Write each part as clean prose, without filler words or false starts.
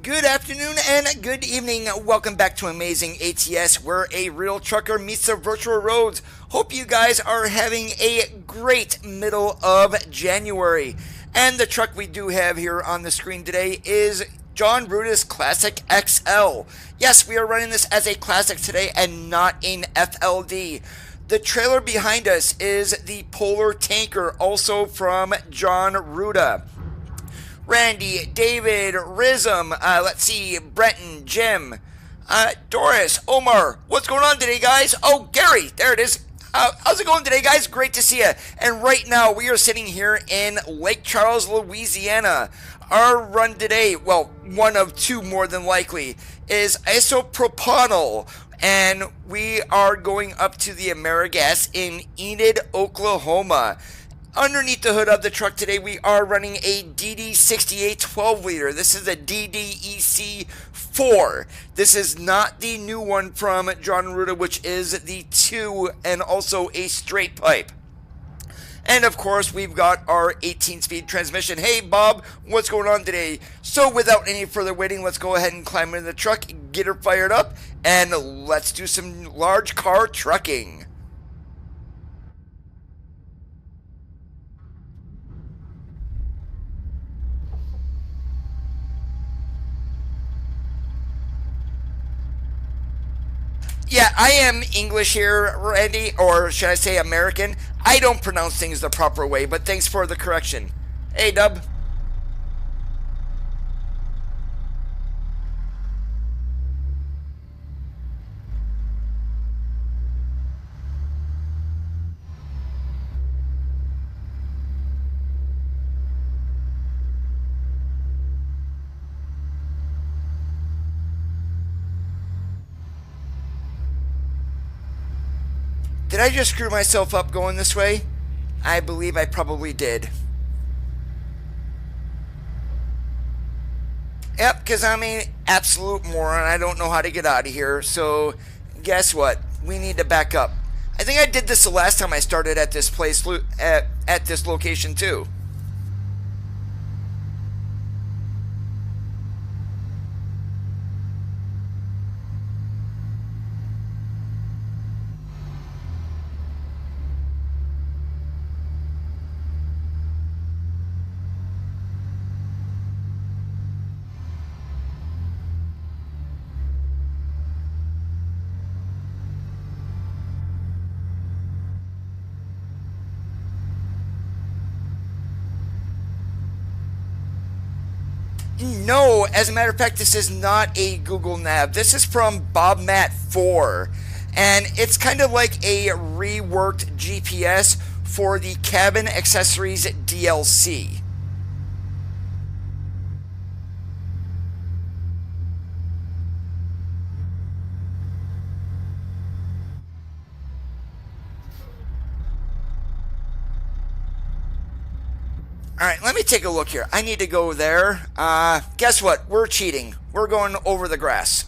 Good afternoon and good evening. Welcome back to Amazing ATS, where a real trucker meets the virtual roads. Hope you guys are having a great middle of January. And the truck we do have here on the screen today is John Brutus Classic XL. Yes, we are running this as a Classic today and not an FLD. The trailer behind us is the Polar Tanker, also from John Ruda. Randy, David, Rizm, let's see, Brenton, Jim, Doris, Omar. What's going on today, guys? Oh, Gary, there it is. How's it going today, guys? Great to see you. And right now, we are sitting here in Lake Charles, Louisiana. Our run today, well, one of two more than likely, is isopropanol. And we are going up to the Amerigas in Enid, Oklahoma. Underneath the hood of the truck today, we are running a DD68 12-liter. This is a DDEC4. This is not the new one from John Ruda, which is the 2 and also a straight pipe. And of course, we've got our 18-speed transmission. Hey, Bob, what's going on today? So without any further waiting, let's go ahead and climb into the truck, get her fired up, and let's do some large car trucking. Yeah, I am English here, Randy, or should I say American? I don't pronounce things the proper way, but thanks for the correction. Hey, Dub. Did I just screw myself up going this way? I believe I probably did. Yep, because I'm an absolute moron. I don't know how to get out of here. So, guess what? We need to back up. I think I did this the last time I started at this place, at this location too. No, as a matter of fact, this is not a Google Nav. This is from BobMat4, and it's kind of like a reworked GPS for the Cabin Accessories DLC. Alright, let me take a look here. I need to go there. Guess what? We're cheating. We're going over the grass.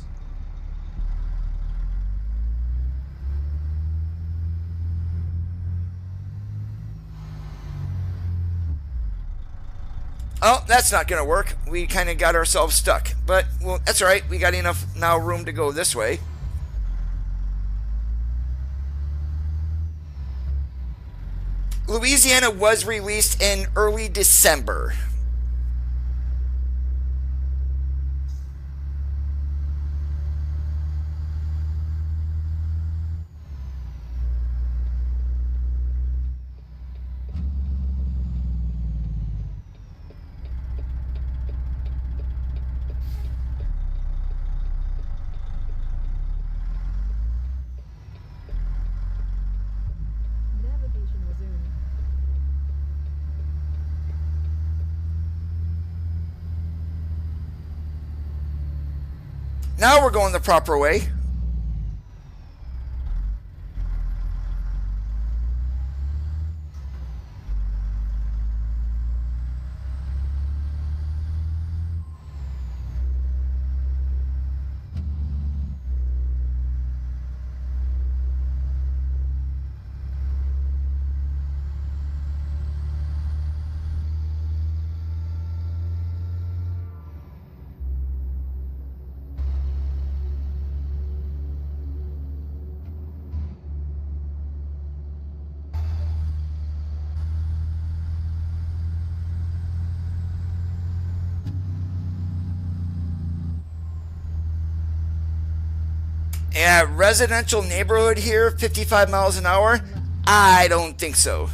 Oh, that's not going to work. We kind of got ourselves stuck. But, well, that's alright. We got enough now room to go this way. Louisiana was released in early December. Now we're going the proper way. Yeah, residential neighborhood here, 55 miles an hour? I don't think so.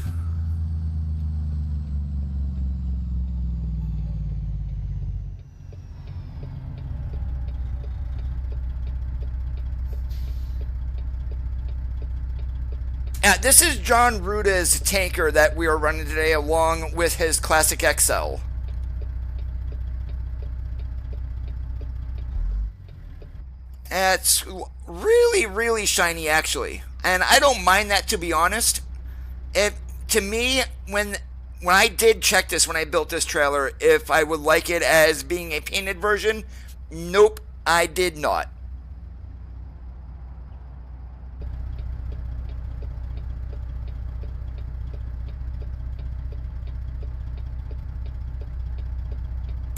This is John Ruda's tanker that we are running today along with his Classic XL. It's really, really shiny actually. And I don't mind that, to be honest. To me, when I did check this when I built this trailer, if I would like it as being a painted version, nope, I did not.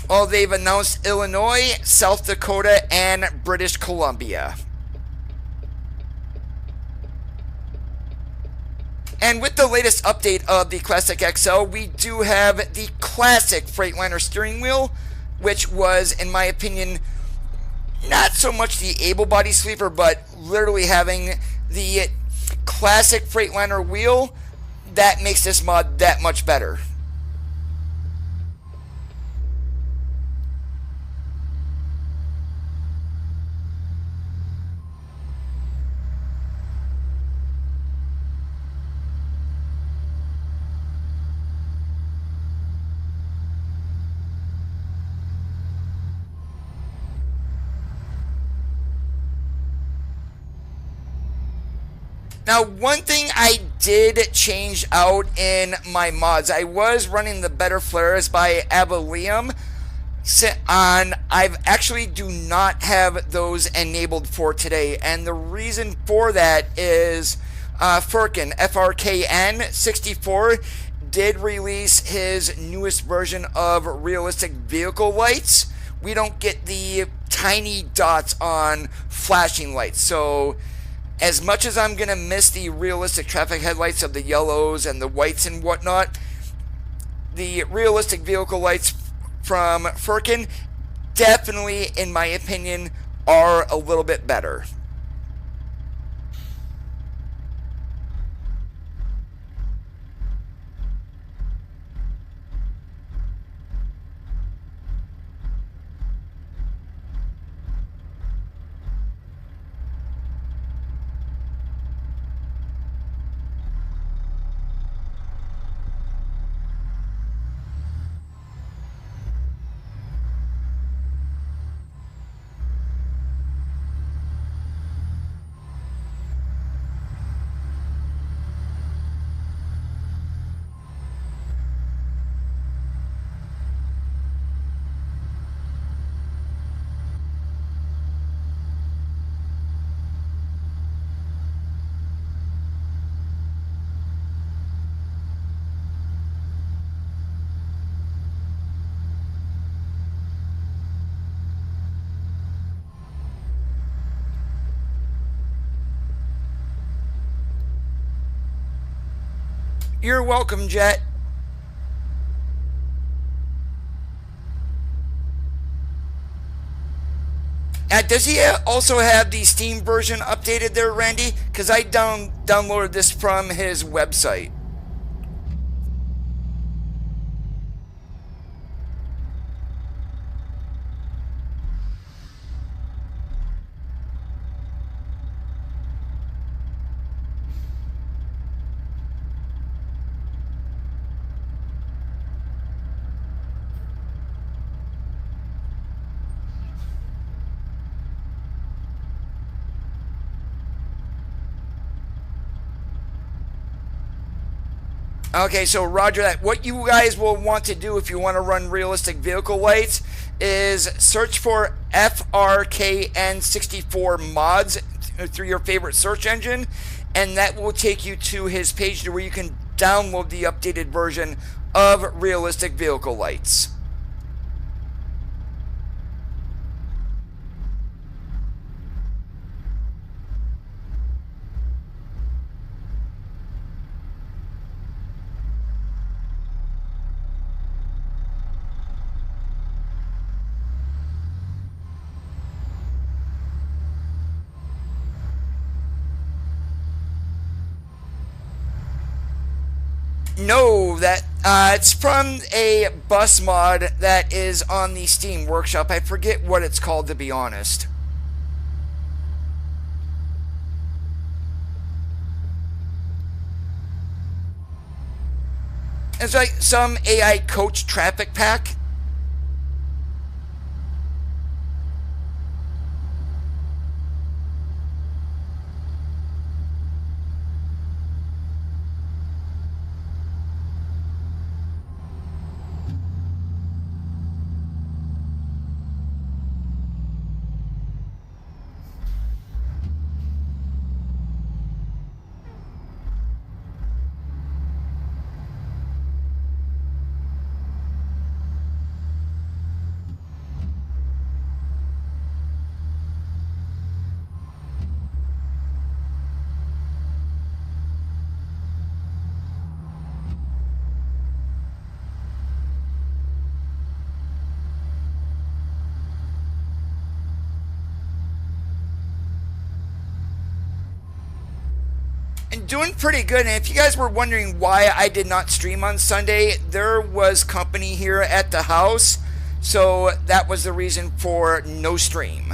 Oh, they've announced Illinois, South Dakota, and British Columbia. And with the latest update of the Classic XL, we do have the classic Freightliner steering wheel, which was, in my opinion, not so much the able body sleeper, but literally having the classic Freightliner wheel. That makes this mod that much better. Now, one thing I did change out in my mods, I was running the Better Flares by Avalium on. I actually do not have those enabled for today, and the reason for that is Firkin, FRKN64, did release his newest version of realistic vehicle lights. We don't get the tiny dots on flashing lights, so as much as I'm going to miss the realistic traffic headlights of the yellows and the whites and whatnot, the realistic vehicle lights from Firkin definitely, in my opinion, are a little bit better. You're welcome, Jet. Does he also have the Steam version updated there, Randy? Because I downloaded this from his website. Okay, so roger that. What you guys will want to do if you want to run realistic vehicle lights is search for FRKN64 mods through your favorite search engine, and that will take you to his page where you can download the updated version of realistic vehicle lights. No, that it's from a bus mod that is on the Steam Workshop. I forget what it's called, to be honest. It's like some AI coach traffic pack. And doing pretty good. And if you guys were wondering why I did not stream on Sunday, there was company here at the house, so that was the reason for no stream.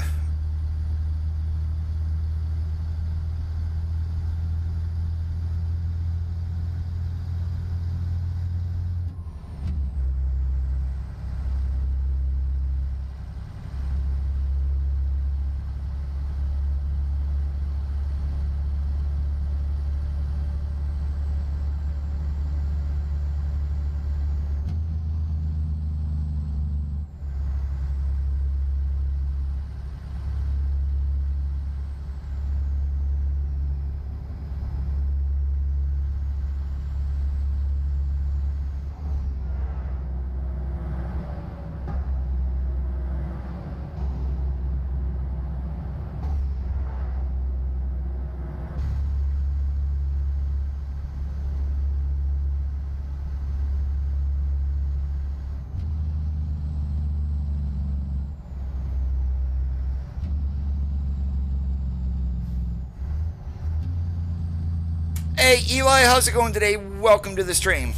Hey Eli, how's it going today? Welcome to the stream.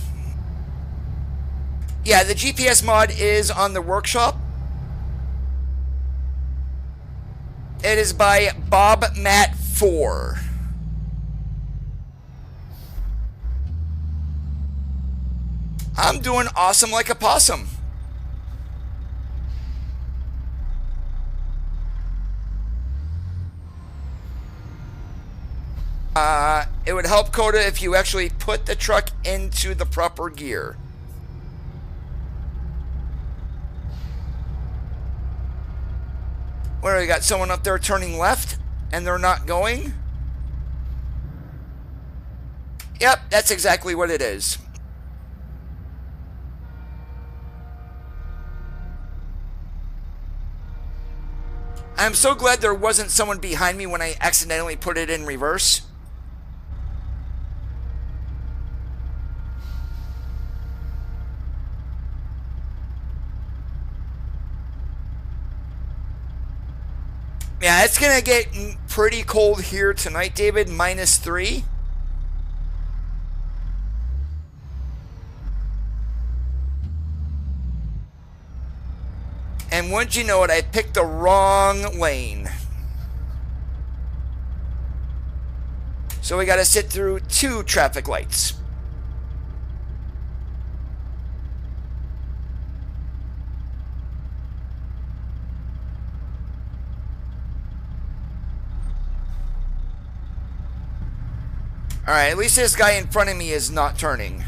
Yeah, the GPS mod is on the workshop. It is by BobMatt4. I'm doing awesome like a possum. It would help, Coda, if you actually put the truck into the proper gear. Where we got someone up there turning left, and they're not going? Yep, that's exactly what it is. I'm so glad there wasn't someone behind me when I accidentally put it in reverse. Yeah, it's going to get pretty cold here tonight, David. -3. And wouldn't you know it, I picked the wrong lane. So we got to sit through 2 traffic lights. Alright, at least this guy in front of me is not turning.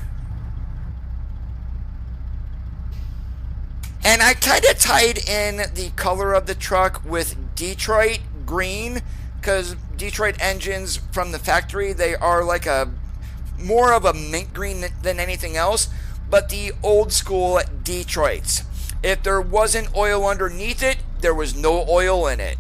And I kind of tied in the color of the truck with Detroit green, because Detroit engines from the factory, they are like a more of a mint green than anything else, but the old school Detroits. If there wasn't oil underneath it, there was no oil in it.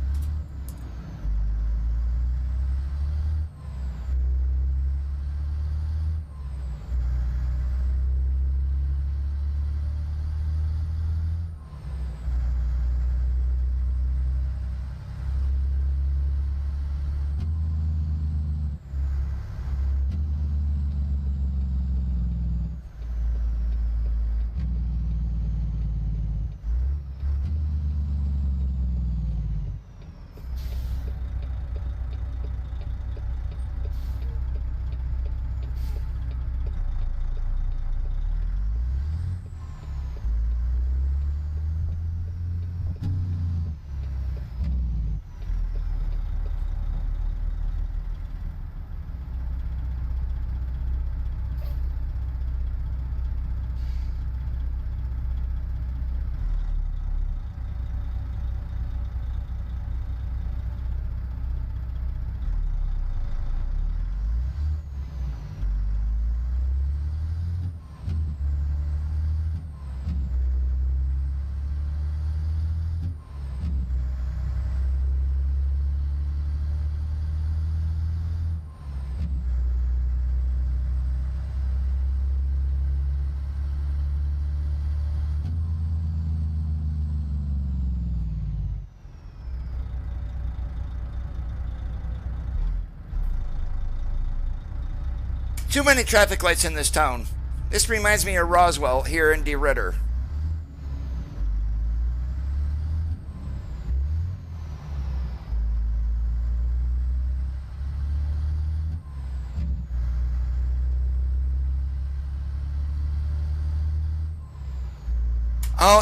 Too many traffic lights in this town. This reminds me of Roswell here in DeRidder.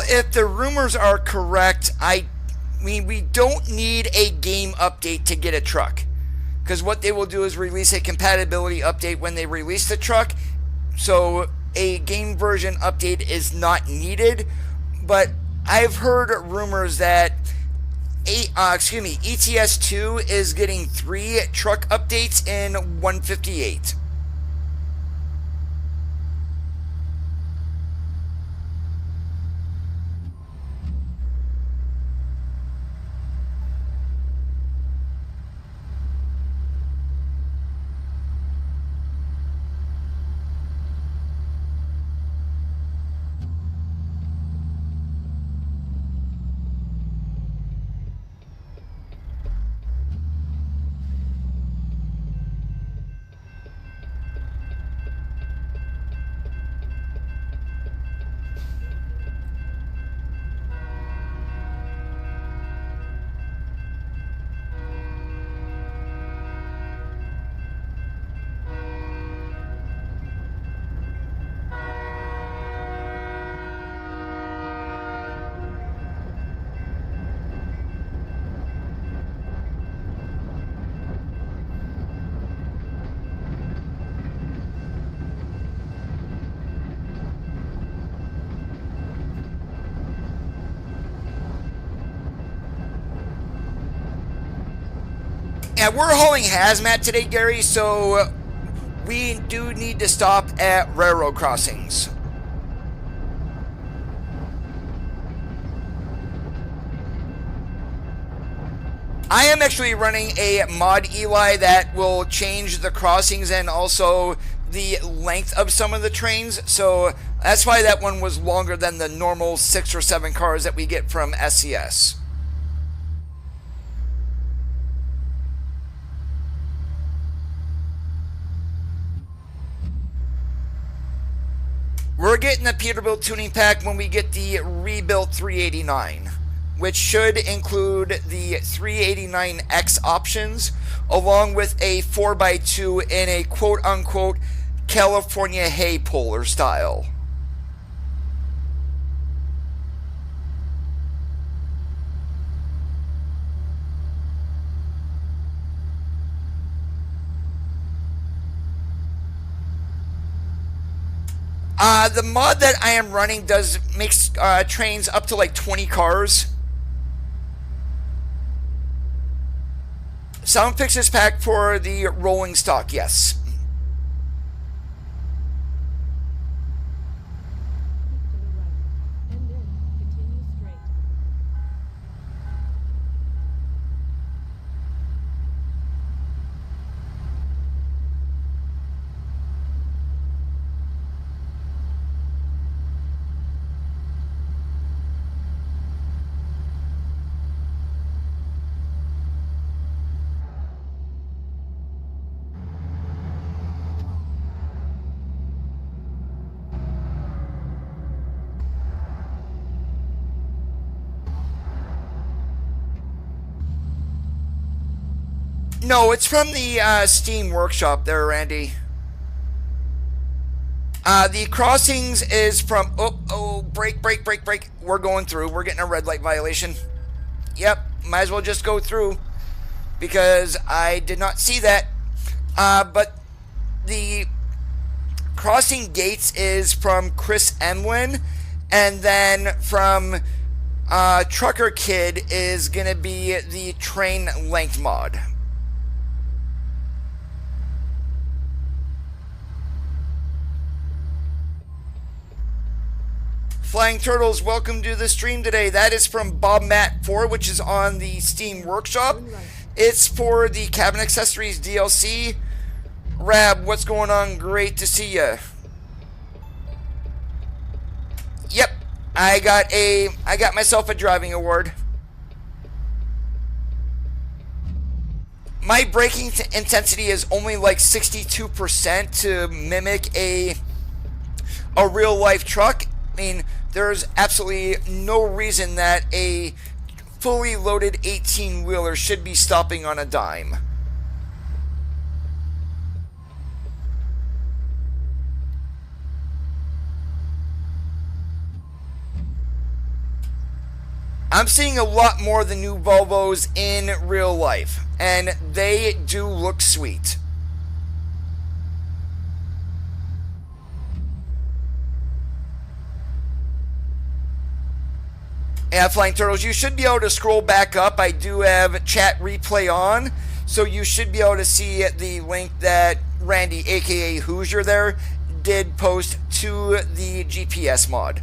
If the rumors are correct, I mean, we don't need a game update to get a truck. Because what they will do is release a compatibility update when they release the truck. So a game version update is not needed. But I've heard rumors that ETS2 is getting 3 truck updates in 158. Yeah, we're hauling hazmat today, Gary, so we do need to stop at railroad crossings. I am actually running a mod Eli that will change the crossings and also the length of some of the trains, so that's why that one was longer than the normal 6 or 7 cars that we get from SCS. We're getting the Peterbilt tuning pack when we get the rebuilt 389, which should include the 389X options, along with a 4x2 in a quote-unquote California hay puller style. The mod that I am running makes trains up to like 20 cars. Sound fixes pack for the rolling stock, yes. No, it's from the Steam Workshop there, Randy. The crossings is from... break. We're going through. We're getting a red light violation. Yep, might as well just go through, because I did not see that. But the crossing gates is from Chris Emlin, and then from Trucker Kid is going to be the train length mod. Flying Turtles, welcome to the stream today. That is from Bob Matt 4, which is on the Steam Workshop. It's for the cabin accessories DLC. Rab, what's going on? Great to see you. Yep, I got myself a driving award. my braking intensity is only like 62% to mimic a real life truck. I mean, there's absolutely no reason that a fully loaded 18-wheeler should be stopping on a dime. I'm seeing a lot more of the new Volvos in real life, and they do look sweet. And Flying Turtles, you should be able to scroll back up. I do have chat replay on, so you should be able to see the link that Randy, aka Hoosier there, did post to the GPS mod.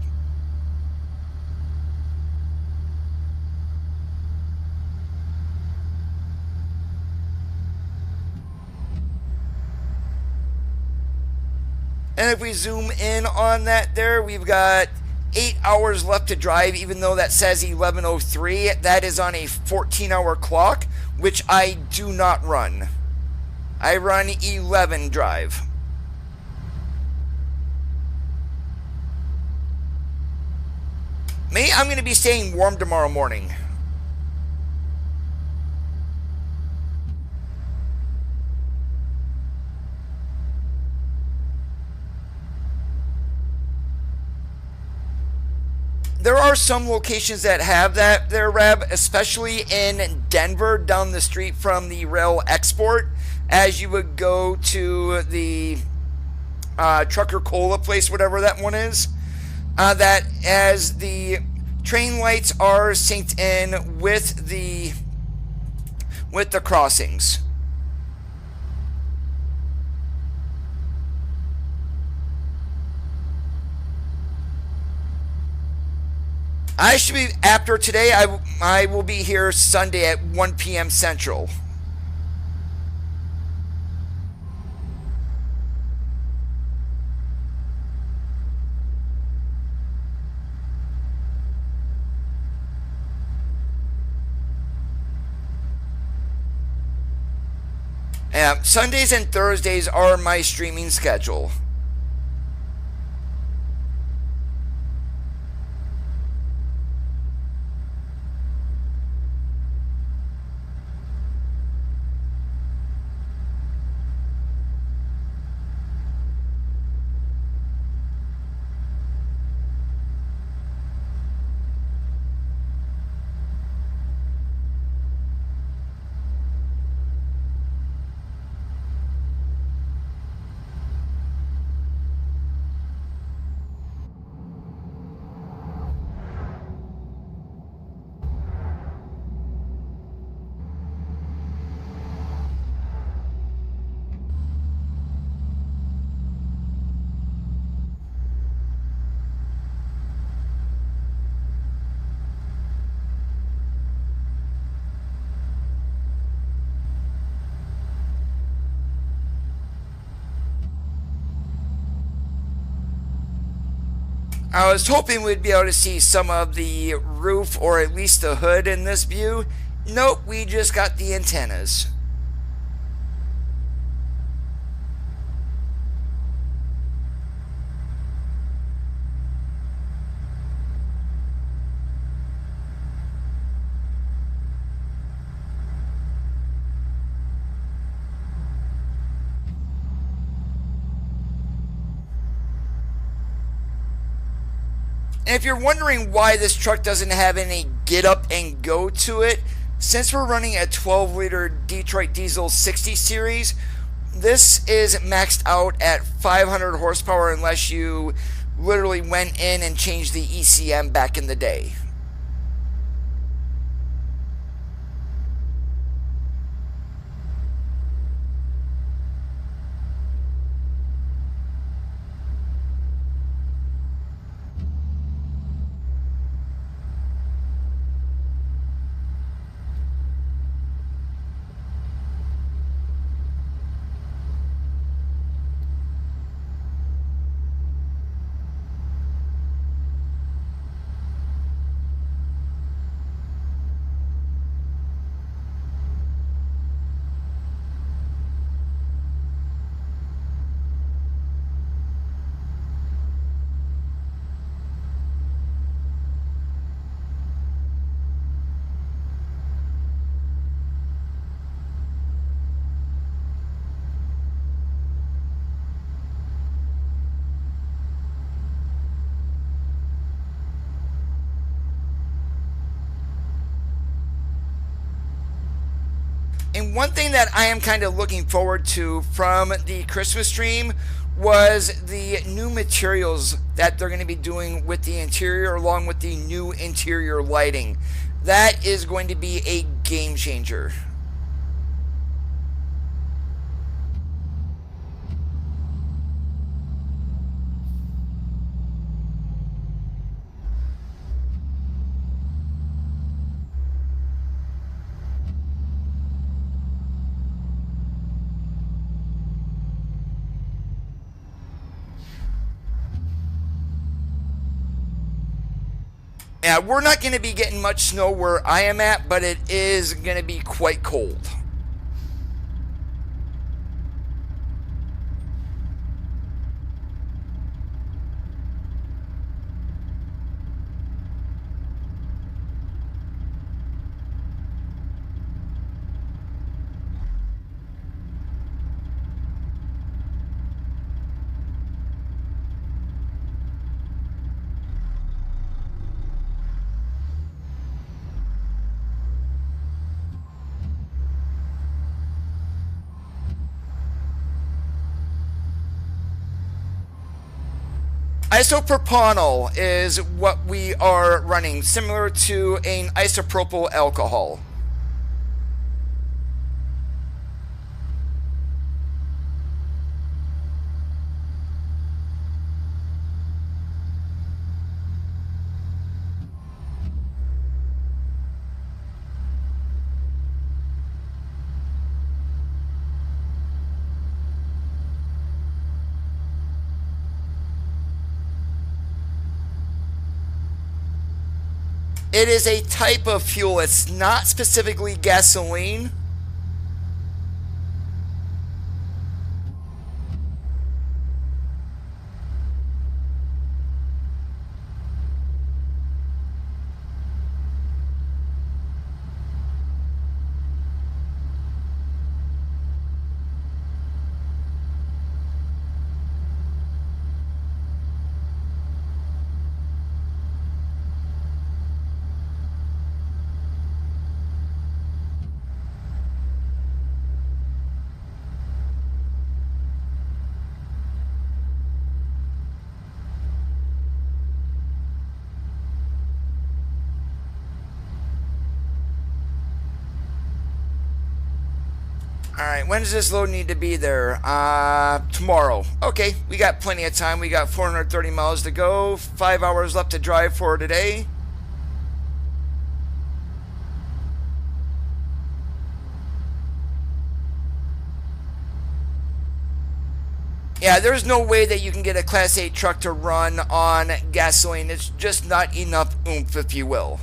And if we zoom in on that there, we've got 8 hours left to drive, even though that says 11:03. That is on a 14-hour clock, which I do not run. I run 11 drive. Me, I'm going to be staying warm tomorrow morning. There are some locations that have that there, Reb, especially in Denver, down the street from the rail export, as you would go to the Trucker Cola place, whatever that one is, that as the train lights are synced in with the crossings. I should be, after today, I will be here Sunday at 1 p.m. Central. Sundays and Thursdays are my streaming schedule. I was hoping we'd be able to see some of the roof or at least the hood in this view. Nope, we just got the antennas. And if you're wondering why this truck doesn't have any get up and go to it, since we're running a 12-liter Detroit Diesel 60 series, this is maxed out at 500 horsepower unless you literally went in and changed the ECM back in the day. And one thing that I am kind of looking forward to from the Christmas stream was the new materials that they're going to be doing with the interior, along with the new interior lighting. That is going to be a game changer. Yeah, we're not going to be getting much snow where I am at, but it is going to be quite cold. Isopropanol is what we are running, similar to an isopropyl alcohol. It is a type of fuel. It's not specifically gasoline. Alright, when does this load need to be there? Tomorrow. Okay, we got plenty of time. We got 430 miles to go. 5 hours left to drive for today. Yeah, there's no way that you can get a Class 8 truck to run on gasoline. It's just not enough oomph, if you will.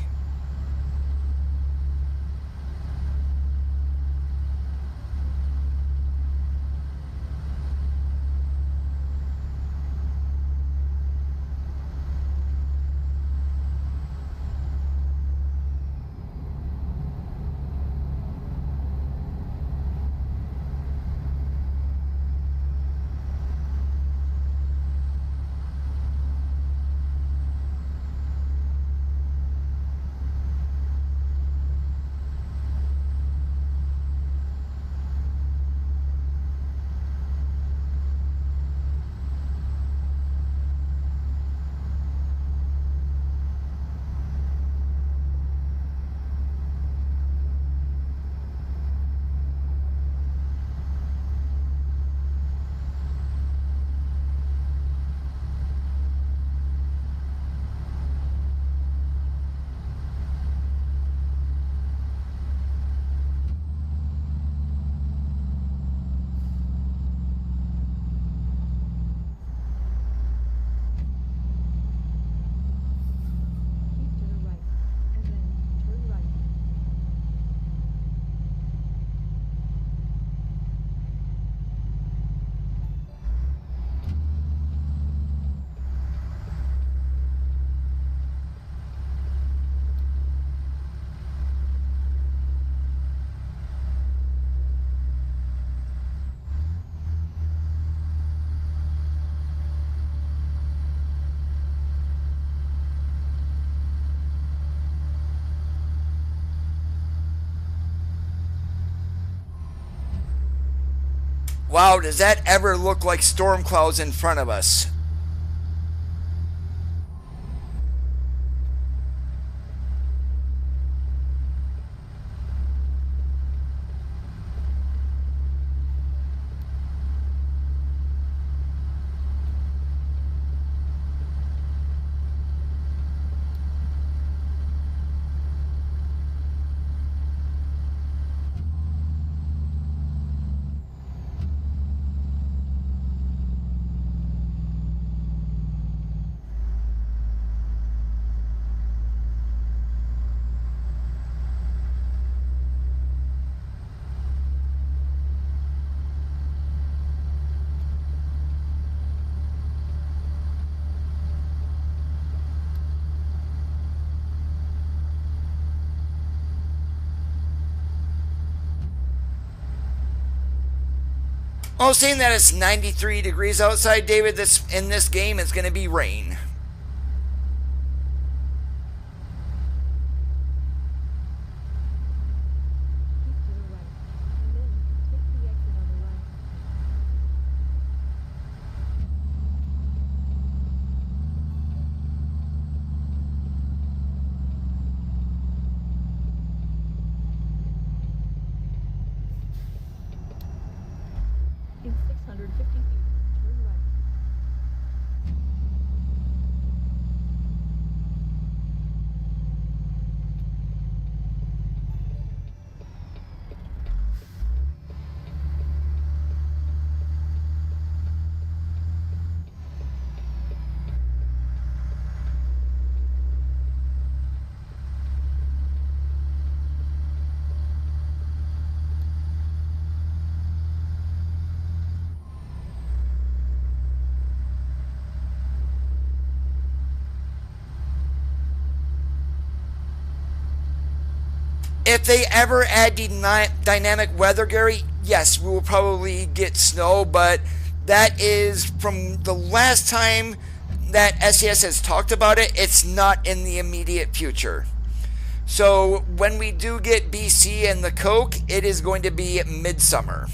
Wow, does that ever look like storm clouds in front of us? Oh, seeing that it's 93 degrees outside, David, this in this game it's going to be rain. In 650 feet, turn right. If they ever add dynamic weather, Gary, yes, we will probably get snow, but that is from the last time that SES has talked about it, it's not in the immediate future. So when we do get BC and the Coke, it is going to be midsummer.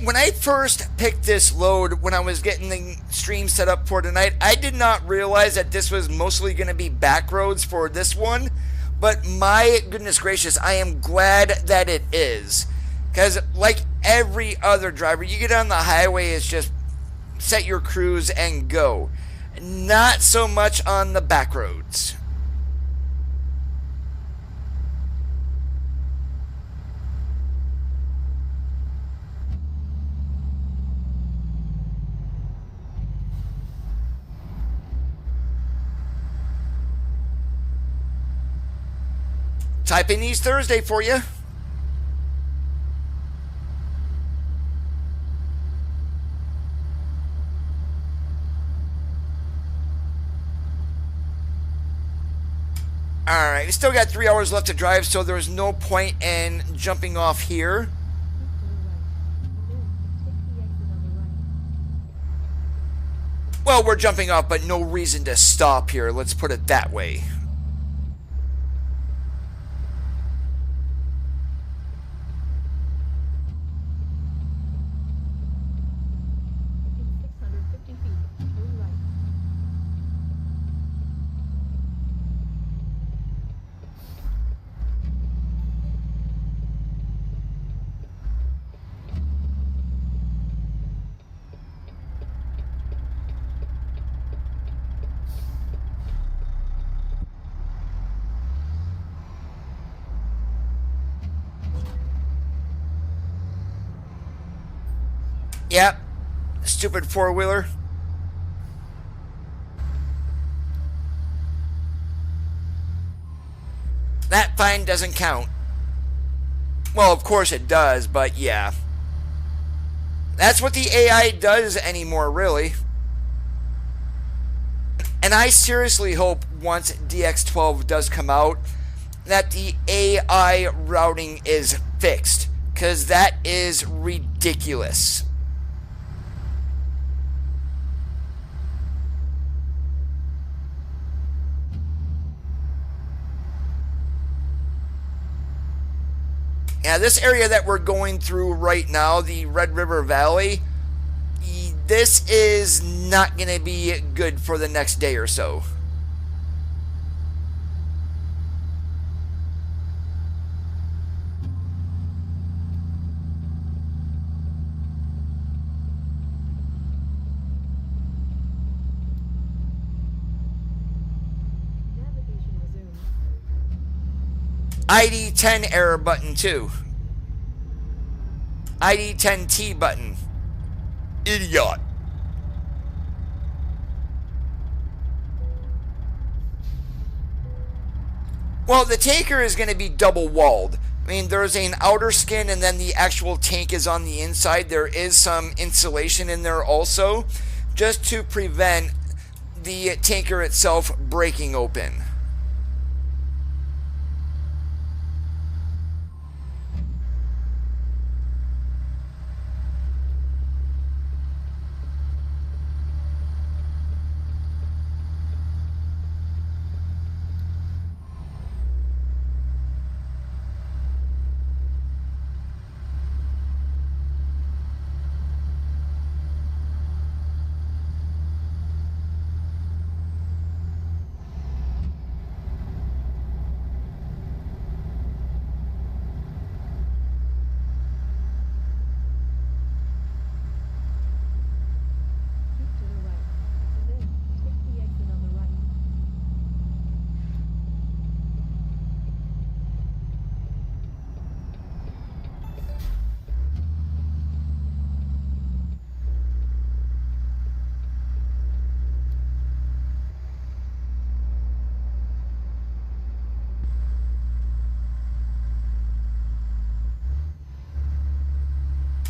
When I first picked this load, when I was getting the stream set up for tonight, I did not realize that this was mostly going to be back roads for this one. But my goodness gracious, I am glad that it is. Because like every other driver, you get on the highway, it's just set your cruise and go. Not so much on the back roads. Typing East Thursday for you. Alright, we still got 3 hours left to drive, so there's no point in jumping off here. Well, we're jumping off, but no reason to stop here. Let's put it that way. Yep. Stupid four-wheeler. That fine doesn't count. Well, of course it does, but yeah. That's what the AI does anymore, really. And I seriously hope once DX12 does come out that the AI routing is fixed, because that is ridiculous. Yeah, this area that we're going through right now, the Red River Valley, this is not going to be good for the next day or so. ID 10 error button too. ID 10T button. Idiot. Well, the tanker is going to be double walled. I mean, there's an outer skin and then the actual tank is on the inside. There is some insulation in there also, just to prevent the tanker itself breaking open.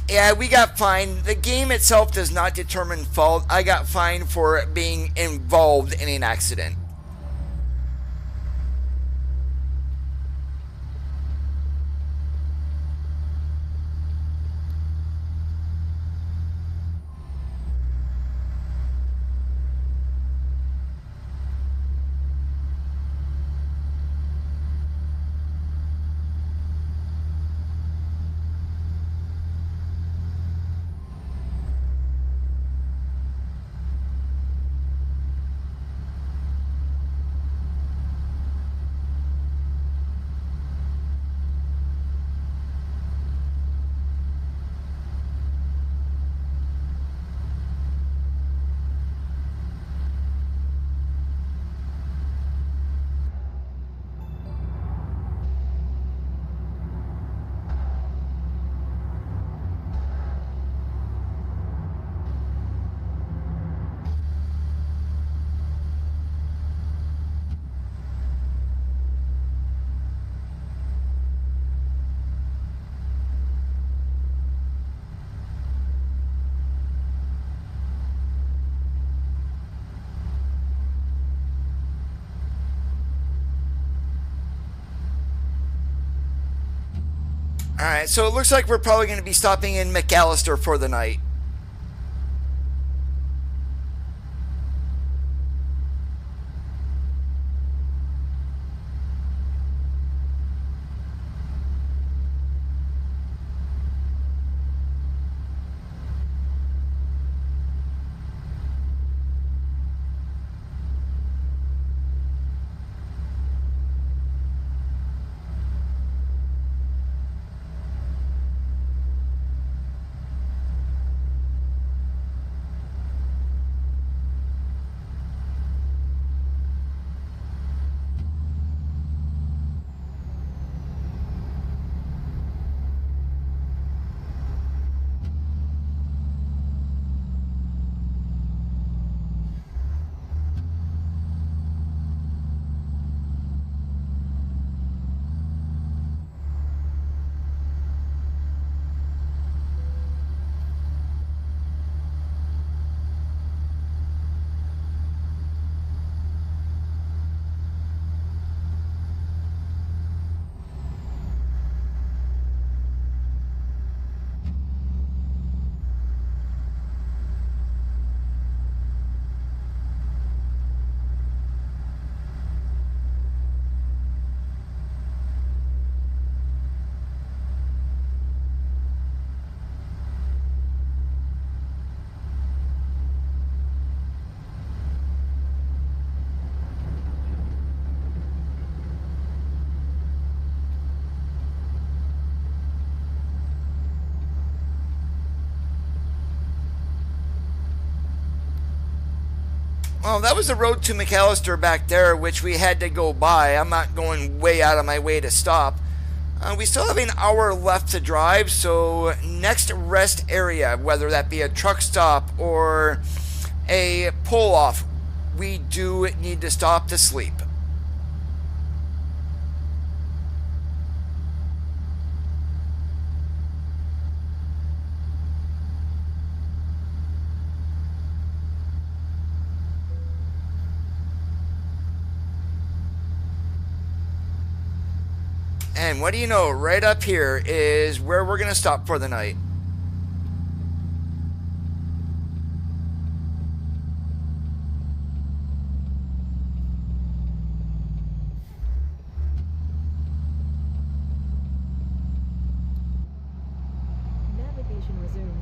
Yeah, we got fined. The game itself does not determine fault. I got fined for being involved in an accident. Alright, so it looks like we're probably going to be stopping in McAllister for the night. Well, that was the road to McAllister back there, which we had to go by. I'm not going way out of my way to stop. We still have an hour left to drive, so next rest area, whether that be a truck stop or a pull-off, we do need to stop to sleep. And what do you know, right up here is where we're going to stop for the night. Navigation resumed.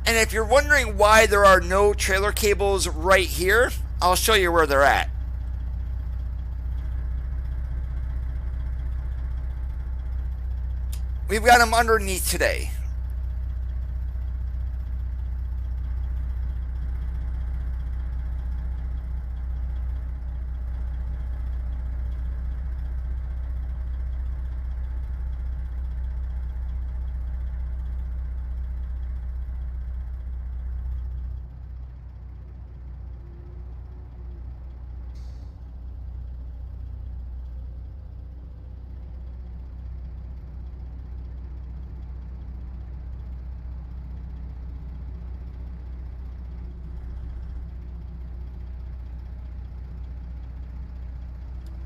And if you're wondering why there are no trailer cables right here, I'll show you where they're at. We've got them underneath today.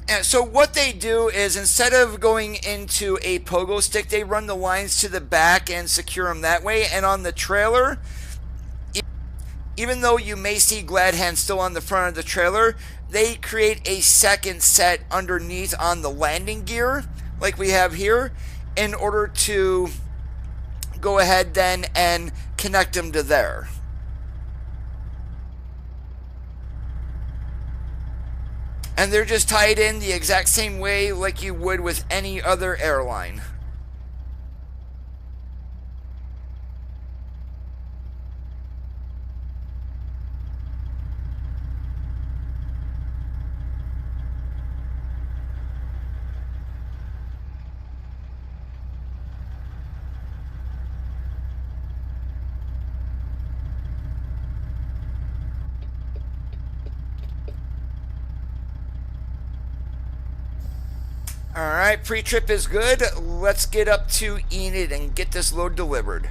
And so what they do is instead of going into a pogo stick, they run the lines to the back and secure them that way. And on the trailer, even though you may see glad hands still on the front of the trailer, they create a second set underneath on the landing gear, like we have here, in order to go ahead then and connect them to there. And they're just tied in the exact same way like you would with any other airline. Alright, pre-trip is good. Let's get up to Enid and get this load delivered.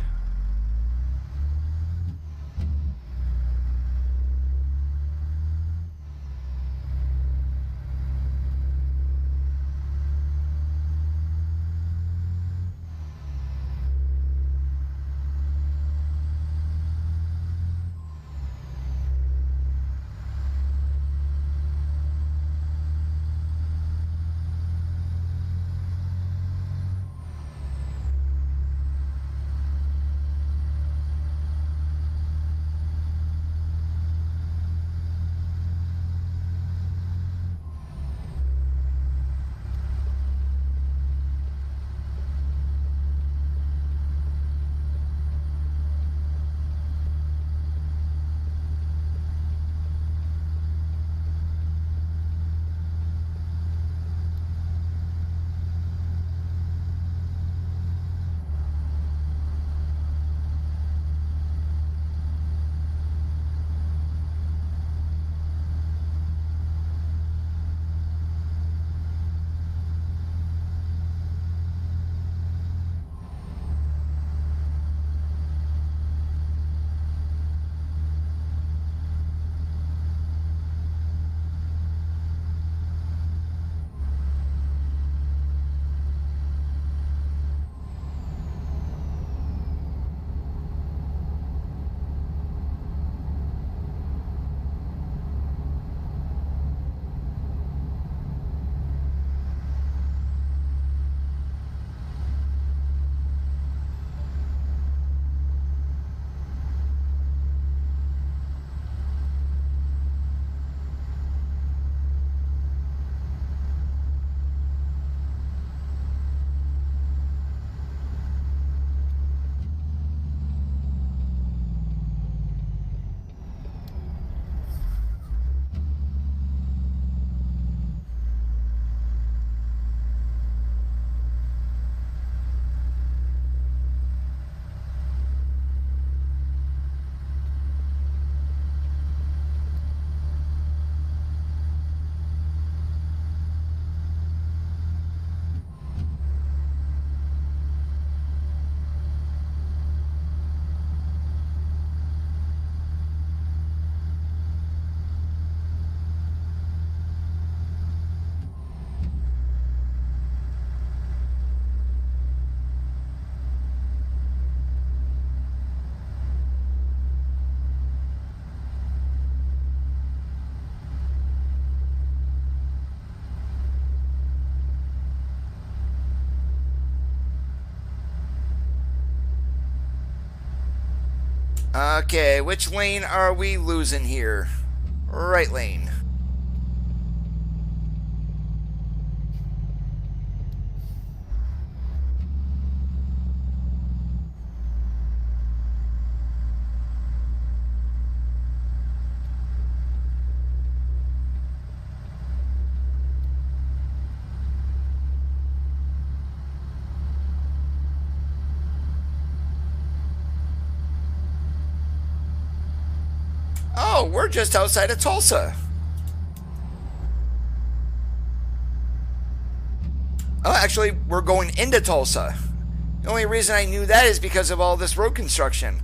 Okay, which lane are we losing here? Right lane. Oh, we're just outside of Tulsa. Oh, actually, we're going into Tulsa. The only reason I knew that is because of all this road construction.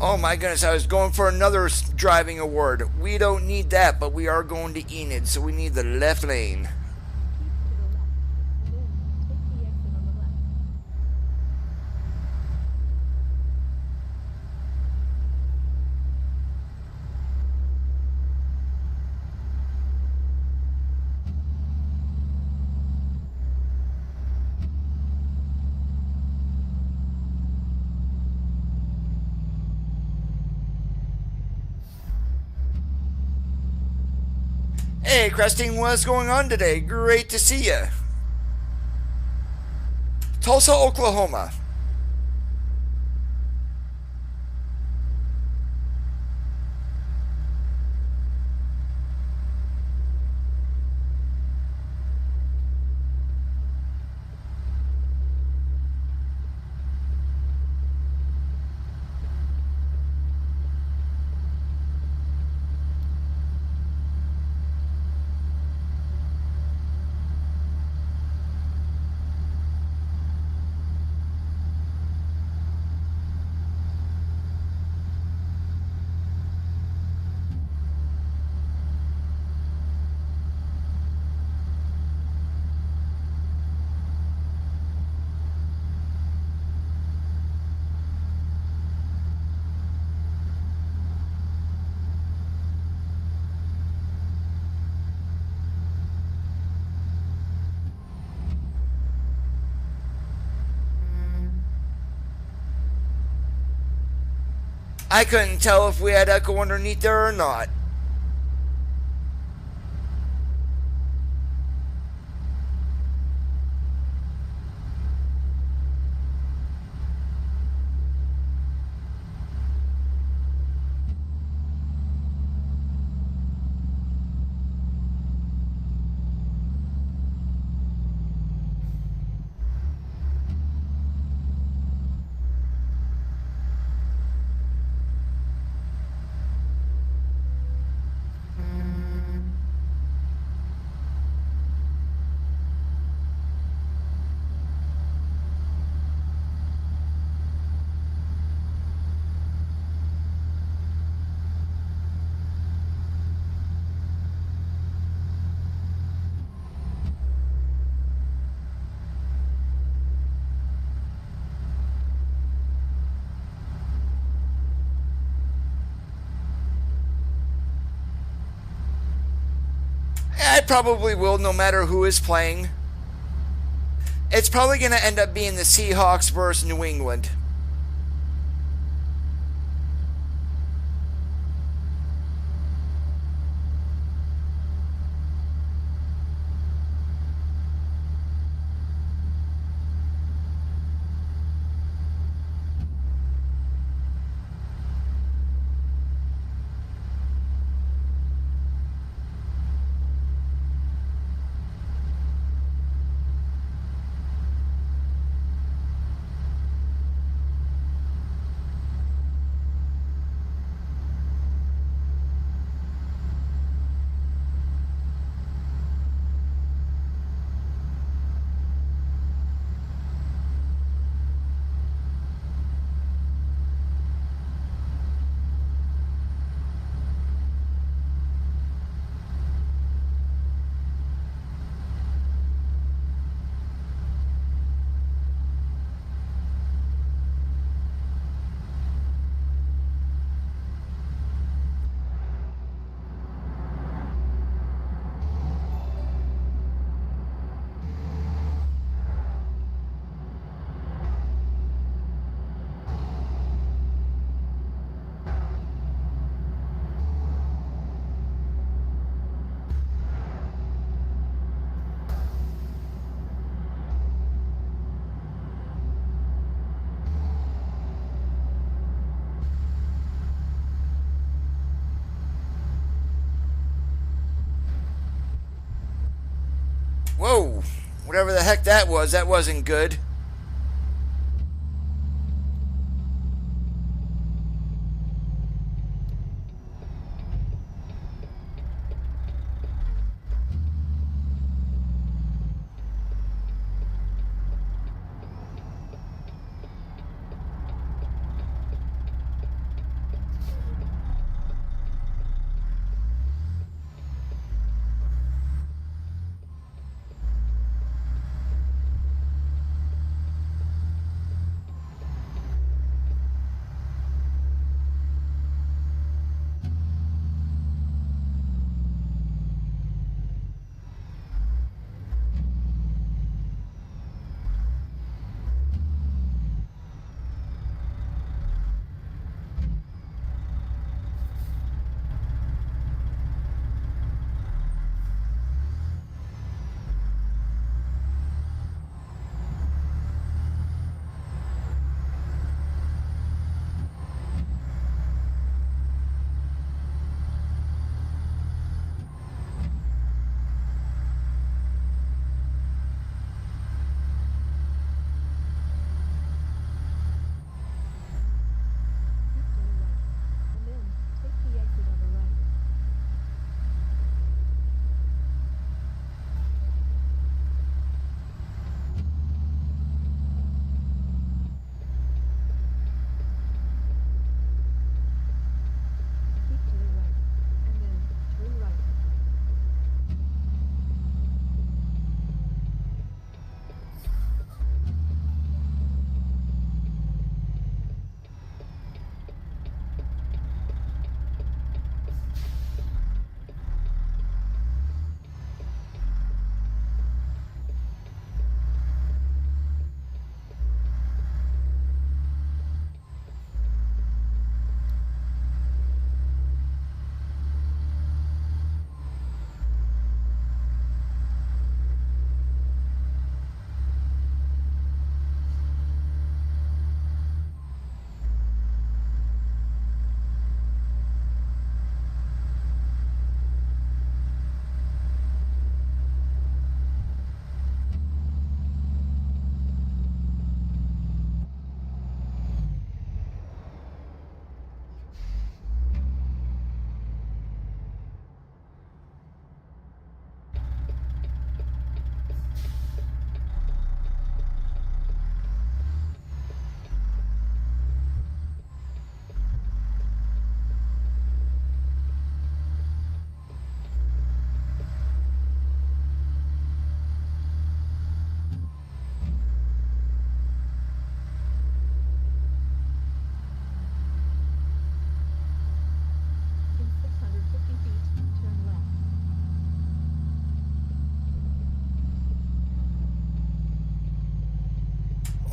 Oh my goodness, I was going for another driving award. We don't need that, but we are going to Enid, so we need the left lane. Hey, Cresting, what's going on today? Great to see you. Tulsa, Oklahoma. I couldn't tell if we had echo underneath there or not. I probably will, no matter who is playing. It's probably going to end up being the Seahawks versus New England. Whoa, whatever the heck that wasn't good.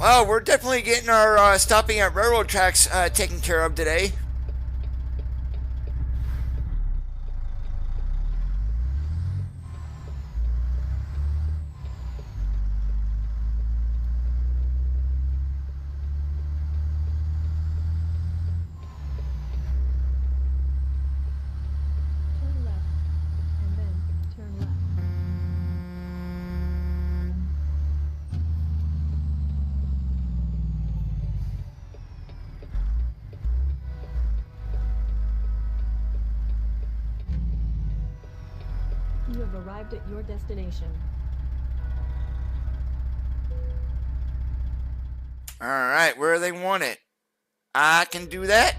Well, we're definitely getting our stopping at railroad tracks taken care of today. Turn left, and then turn left. You have arrived at your destination. Alright, where do they want it? I can do that.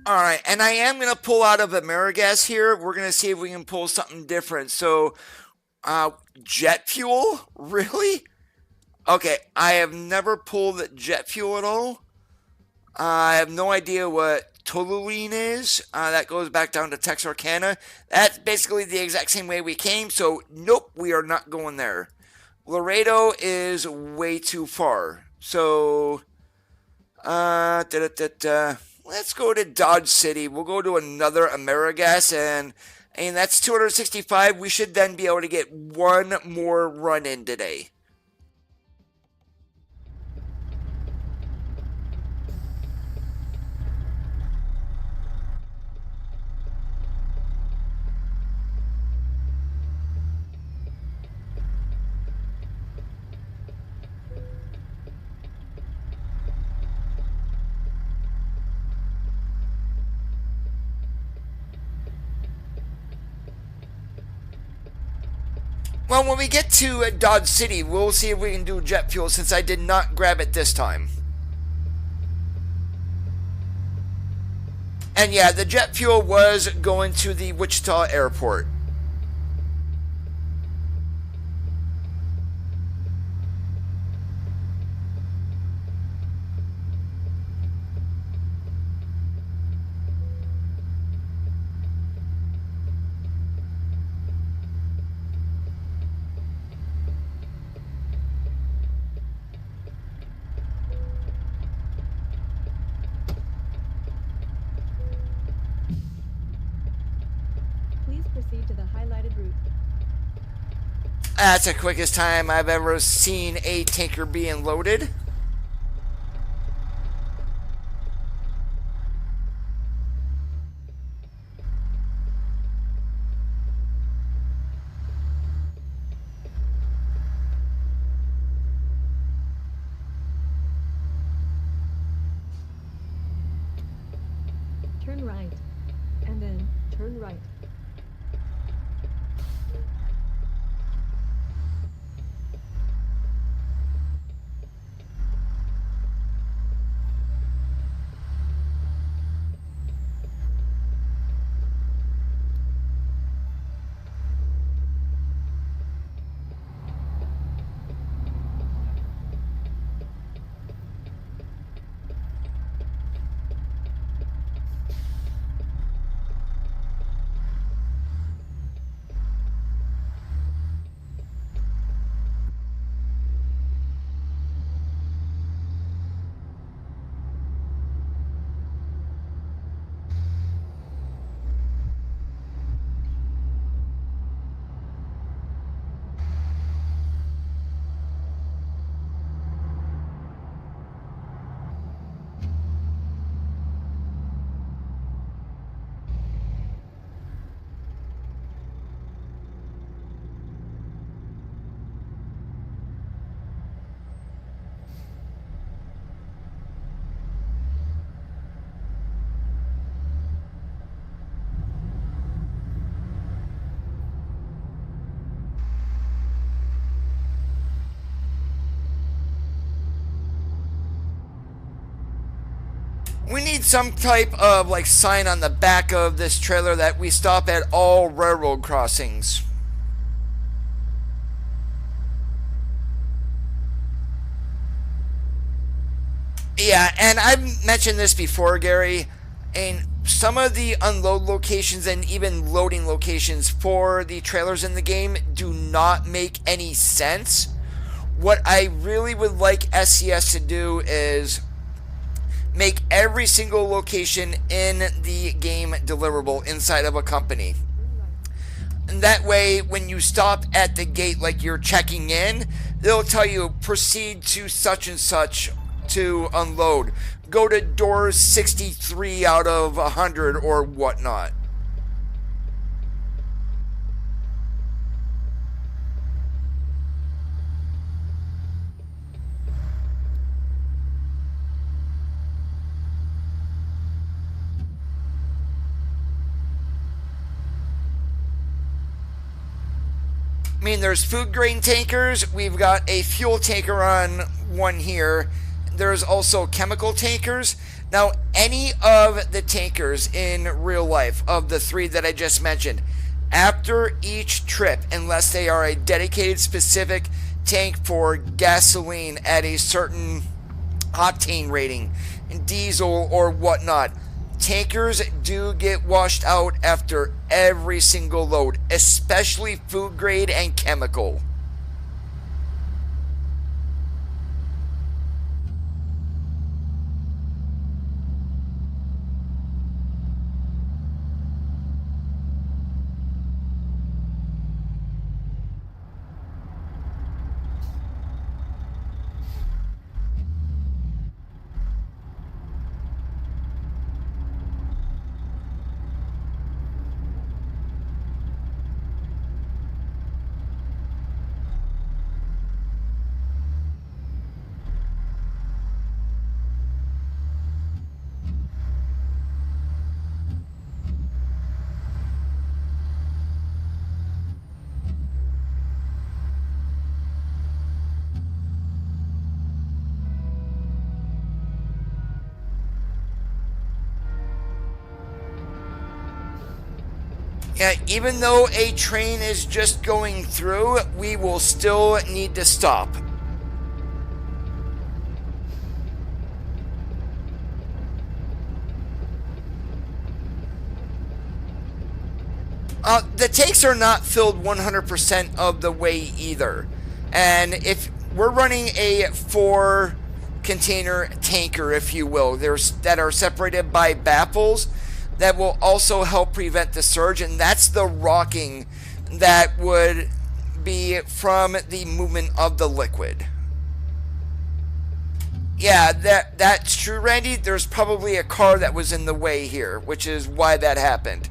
Alright, and I am going to pull out of AmeriGas here. We're going to see if we can pull something different. So, jet fuel? Really? Okay, I have never pulled jet fuel at all. I have no idea what toluene is. That goes back down to Texarkana. That's basically the exact same way we came, so nope, we are not going there. Laredo is way too far. So, let's go to Dodge City. We'll go to another AmeriGas, and that's 265. We should then be able to get one more run in today. Well, when we get to Dodge City, we'll see if we can do jet fuel since I did not grab it this time. And yeah, the jet fuel was going to the Wichita airport. Proceed to the highlighted route. That's the quickest time I've ever seen a tanker being loaded. Turn right, and then turn right. We need some type of like sign on the back of this trailer that we stop at all railroad crossings. Yeah, and I've mentioned this before, Gary, and some of the unload locations and even loading locations for the trailers in the game do not make any sense. What I really would like SCS to do is make every single location in the game deliverable inside of a company. And that way, when you stop at the gate like you're checking in, they'll tell you proceed to such and such to unload. Go to door 63 out of 100 or whatnot. I mean, there's food grain tankers. We've got a fuel tanker on one here. There's also chemical tankers. Now, any of the tankers in real life, of the three that I just mentioned, after each trip, unless they are a dedicated specific tank for gasoline at a certain octane rating, diesel or whatnot, tankers do get washed out after every single load, especially food grade and chemical. Yeah, even though a train is just going through, we will still need to stop. The tanks are not filled 100% of the way either. And if we're running a 4-container tanker, if you will, that are separated by baffles, that will also help prevent the surge, and that's the rocking that would be from the movement of the liquid. Yeah, that's true, Randy. There's probably a car that was in the way here, which is why that happened.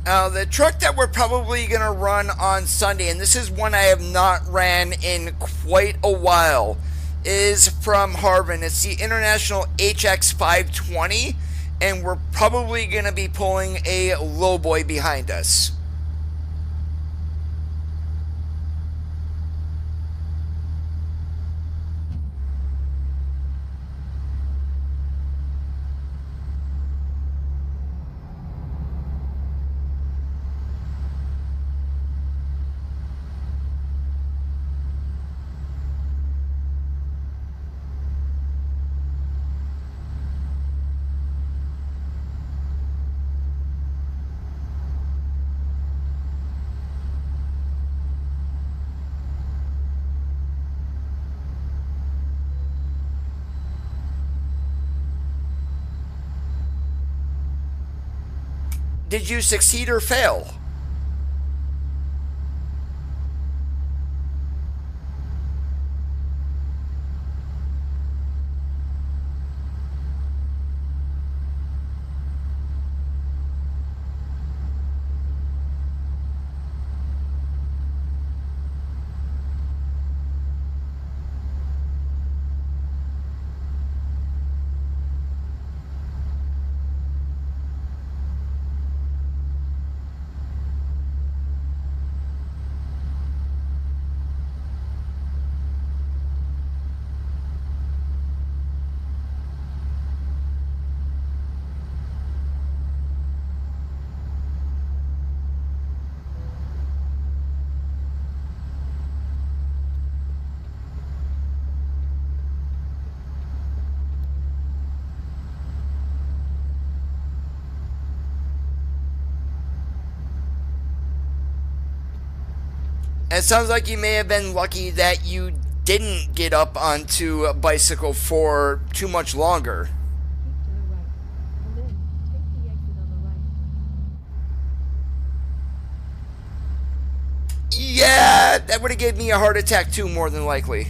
The truck that we're probably going to run on Sunday, and this is one I have not ran in quite a while, is from Harvin. It's the International HX520, and we're probably going to be pulling a lowboy behind us. Did you succeed or fail? It sounds like you may have been lucky that you didn't get up onto a bicycle for too much longer. Keep to the right, and then take the exit on the right. Yeah, that would have given me a heart attack too, more than likely.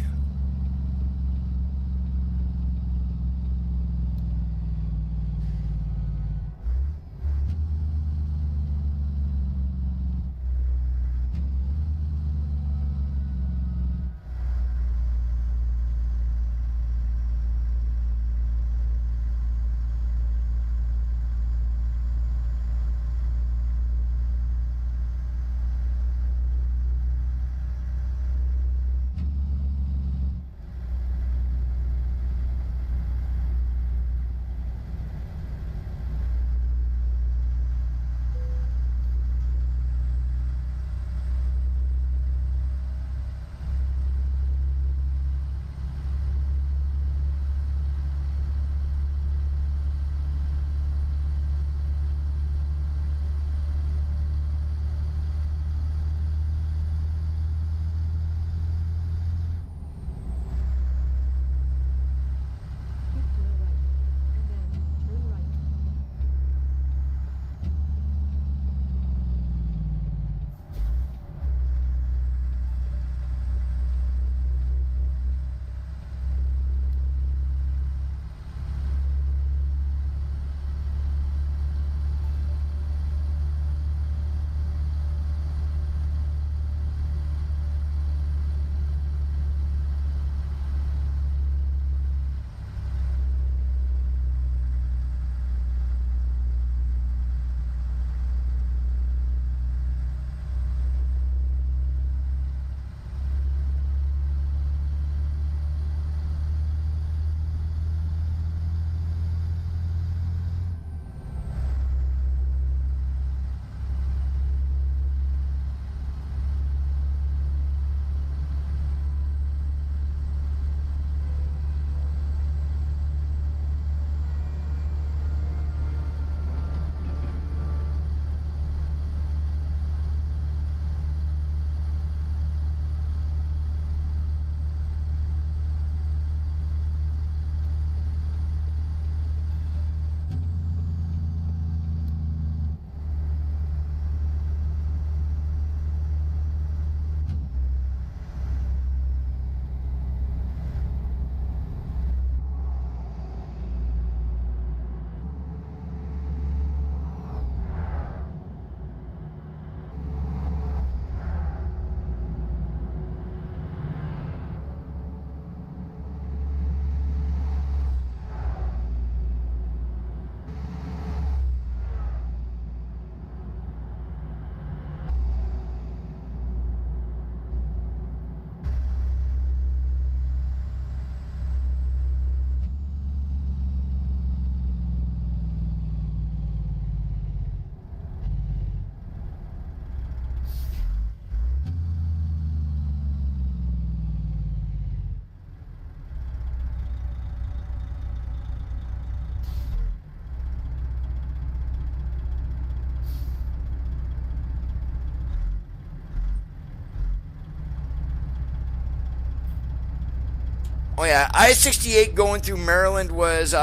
Oh yeah, I-68 going through Maryland was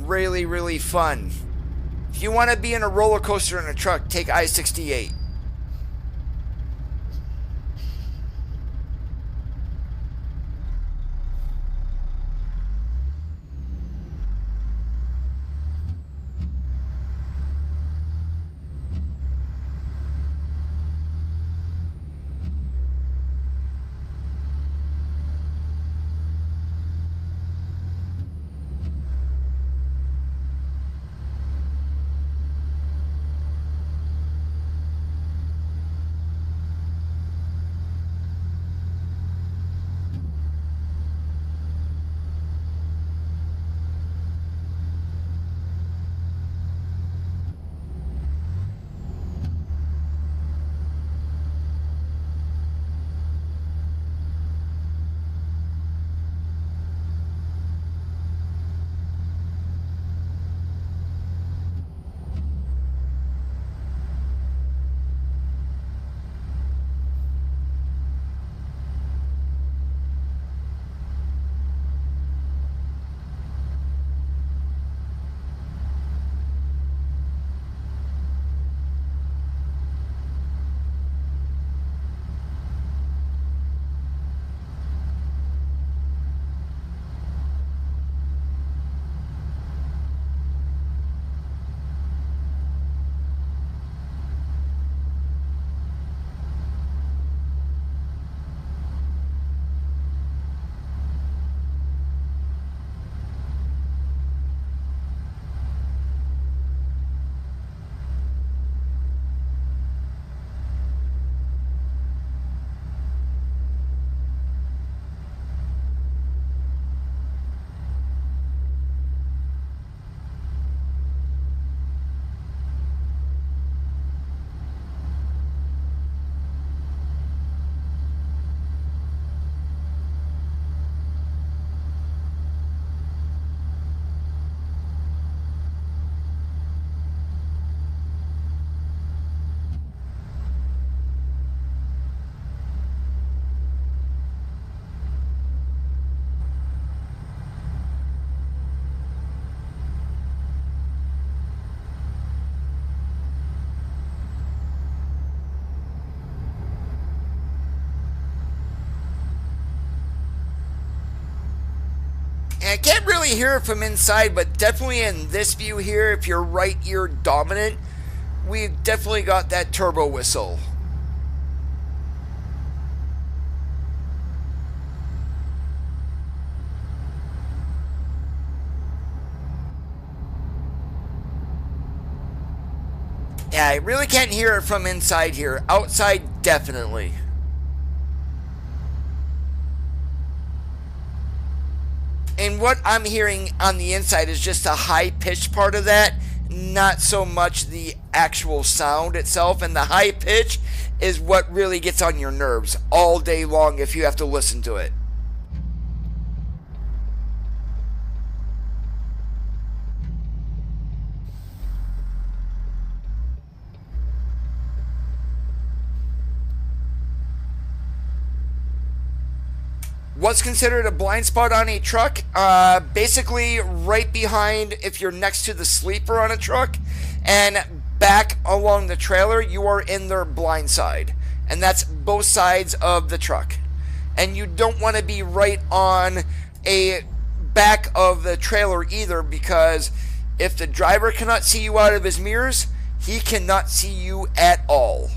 really, really fun. If you want to be in a roller coaster in a truck, take I-68. And I can't really hear it from inside, but definitely in this view here, if you're right ear dominant, we've definitely got that turbo whistle. Yeah, I really can't hear it from inside here. Outside, definitely. And what I'm hearing on the inside is just a high-pitched part of that, not so much the actual sound itself. And the high pitch is what really gets on your nerves all day long if you have to listen to it. What's considered a blind spot on a truck? Basically right behind, if you're next to the sleeper on a truck, and back along the trailer, you are in their blind side. And that's both sides of the truck. And you don't want to be right on a back of the trailer either, because if the driver cannot see you out of his mirrors, he cannot see you at all.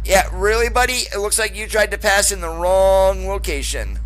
Yeah, really, buddy? It looks like you tried to pass in the wrong location.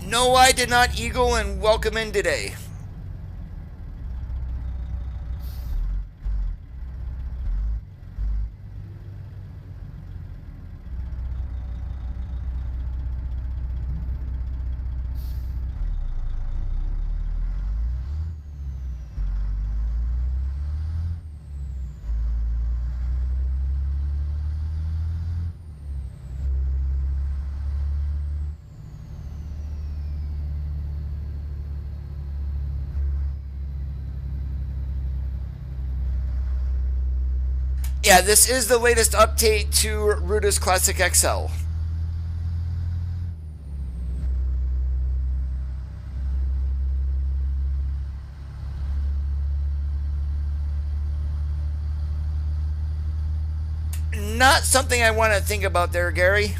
No, I did not, Eagle, and welcome in today. Yeah, this is the latest update to Ruda's Classic XL. Not something I want to think about there, Gary.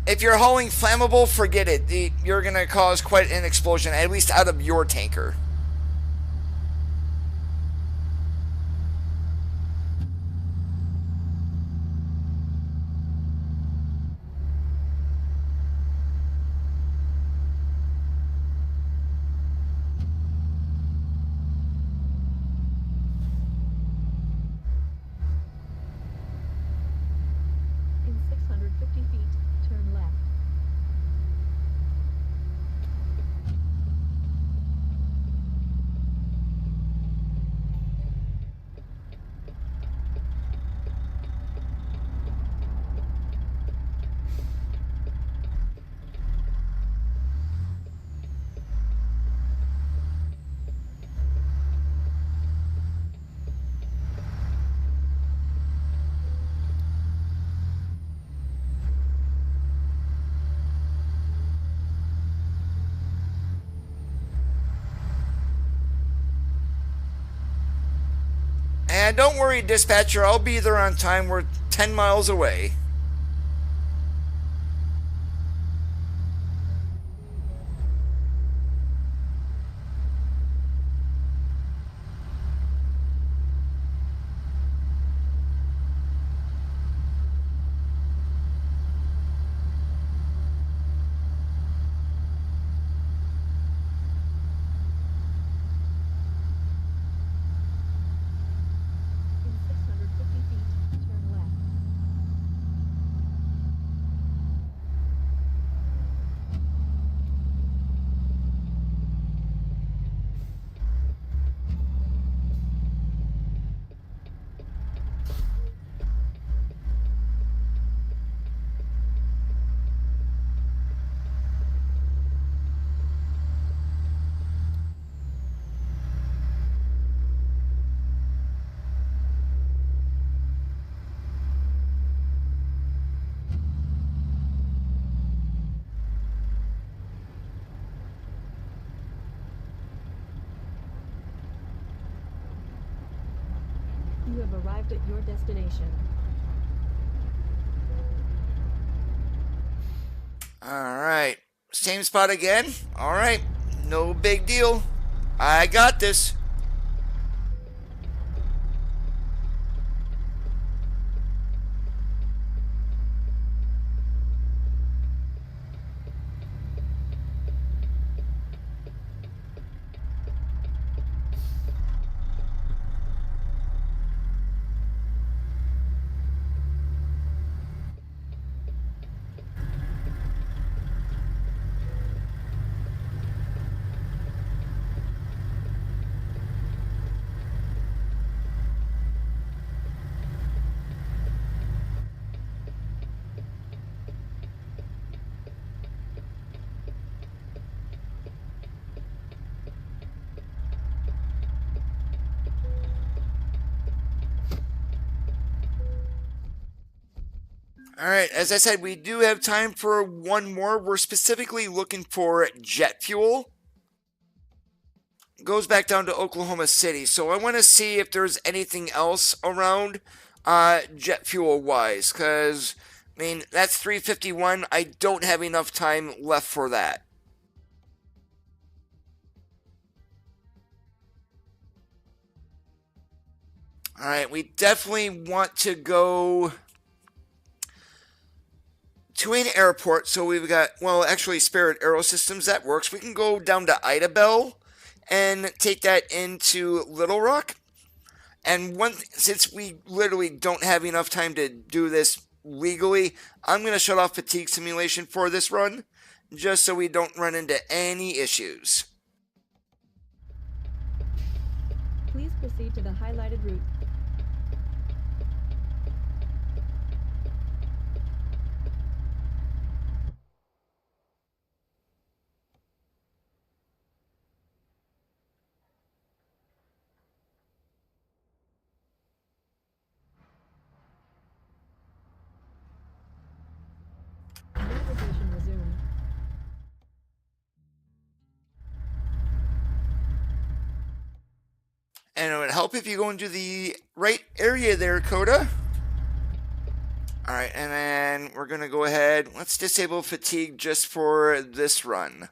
If you're hauling flammable, forget it. You're going to cause quite an explosion, at least out of your tanker. In 650 feet, turn left. And don't worry, dispatcher, I'll be there on time. We're 10 miles away. In 650 feet, turn left. You have arrived at your destination. Alright. Same spot again? Alright. No big deal. I got this. Alright, as I said, we do have time for one more. We're specifically looking for jet fuel. Goes back down to Oklahoma City, so I want to see if there's anything else around jet fuel wise, because I mean that's 351. I don't have enough time left for that. Alright, we definitely want to go to an airport. So we've got, well, actually Spirit Aero Systems, that works. We can go down to Idabel and take that into Little Rock. And since we literally don't have enough time to do this legally, I'm going to shut off fatigue simulation for this run, just so we don't run into any issues. Please proceed to the highlighted route. Navigation resumed. And it would help if you go into the right area there, Coda. Alright, and then we're going to go ahead. Let's disable fatigue just for this run.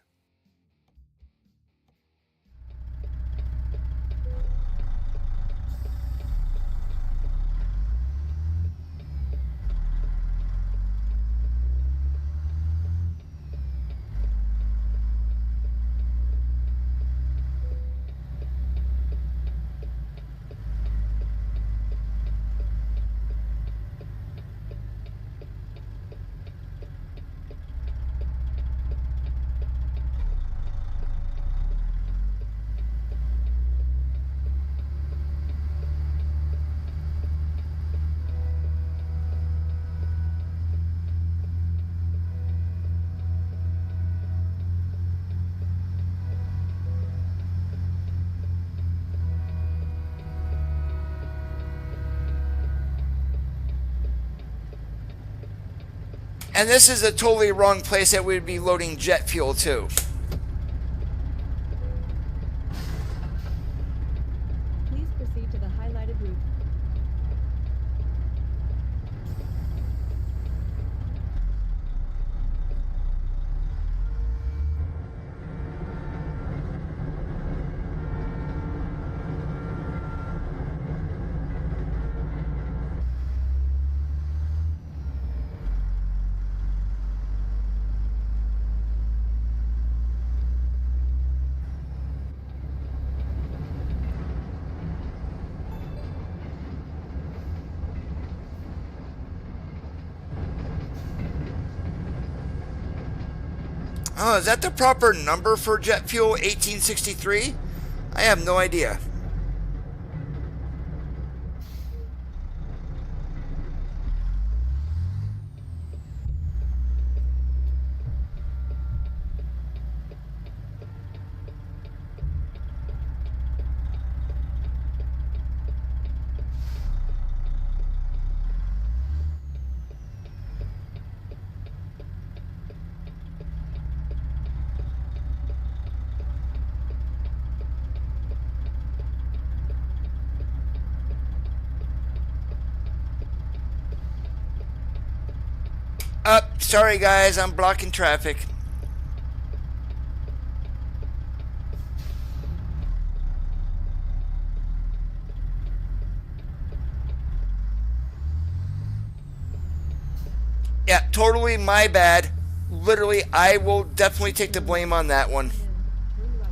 And this is a totally wrong place that we'd be loading jet fuel to. Please proceed to the highlighted route. Oh, is that the proper number for jet fuel, 1863? I have no idea. Sorry guys, I'm blocking traffic. Yeah, totally my bad. Literally, I will definitely take the blame on that one. Turn right.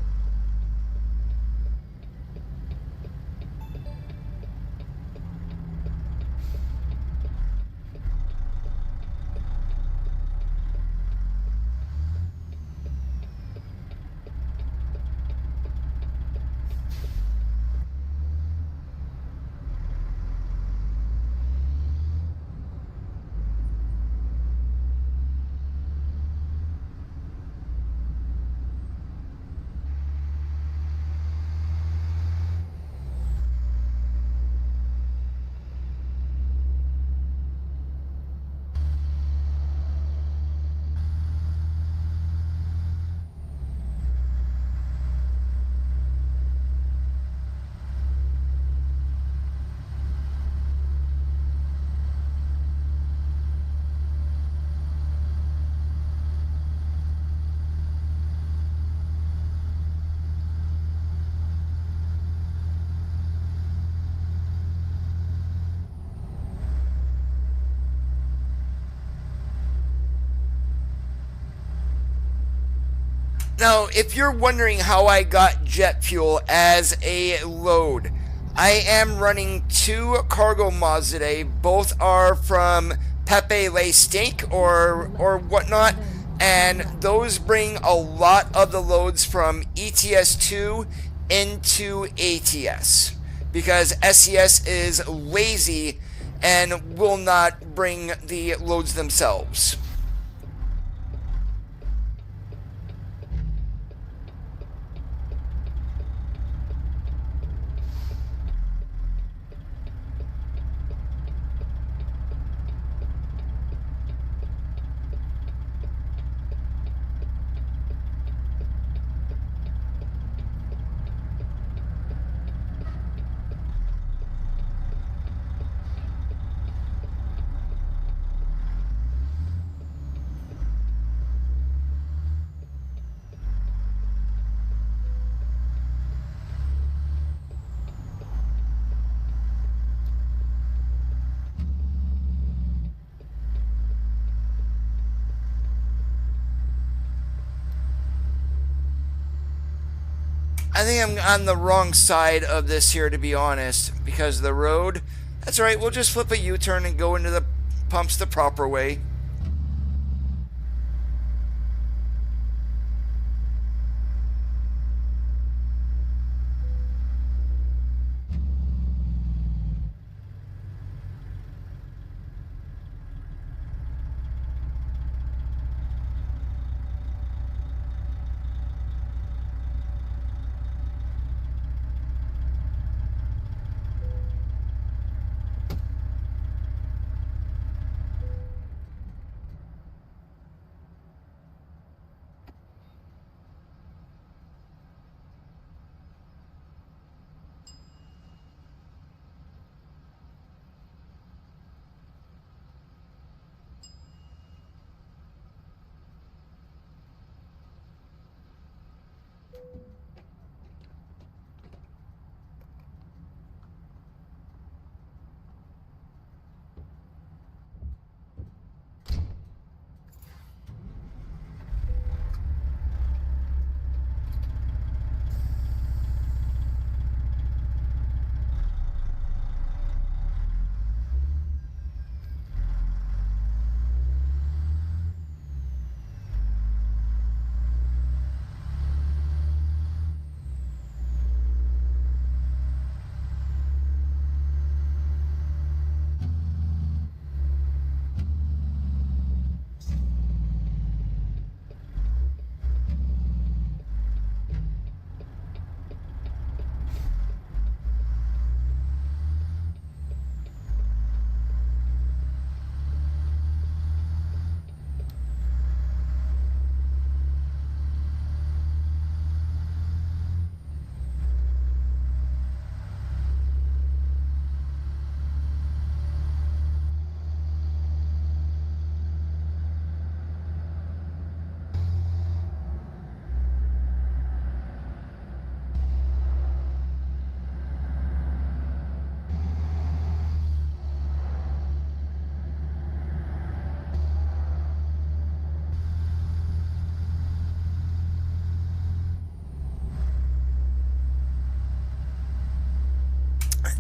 Now, if you're wondering how I got jet fuel as a load, I am running 2 cargo mods today. Both are from Pepe Le Steak or whatnot, and those bring a lot of the loads from ETS2 into ATS because SES is lazy and will not bring the loads themselves. I think I'm on the wrong side of this here, to be honest, because the road, that's all right, we'll just flip a U-turn and go into the pumps the proper way.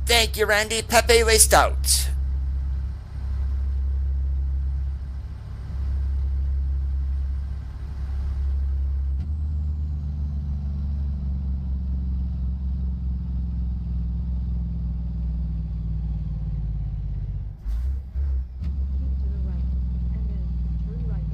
Thank you, Randy. Pepe laced out. Keep to the right, and then turn right.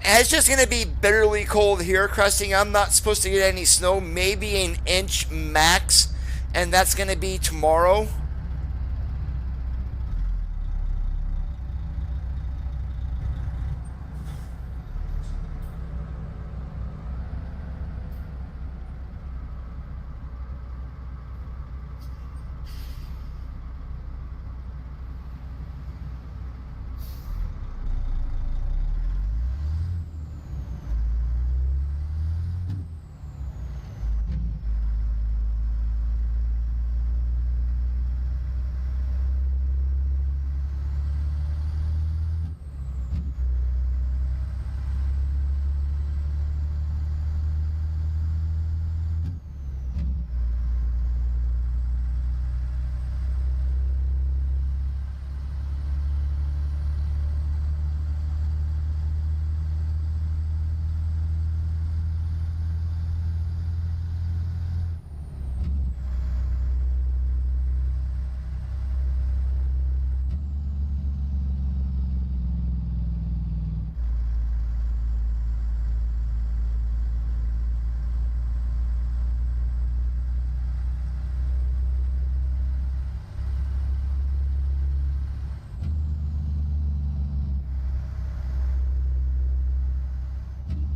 And it's just going to be bitterly cold here, Crusting. I'm not supposed to get any snow, maybe an inch max, and that's going to be tomorrow.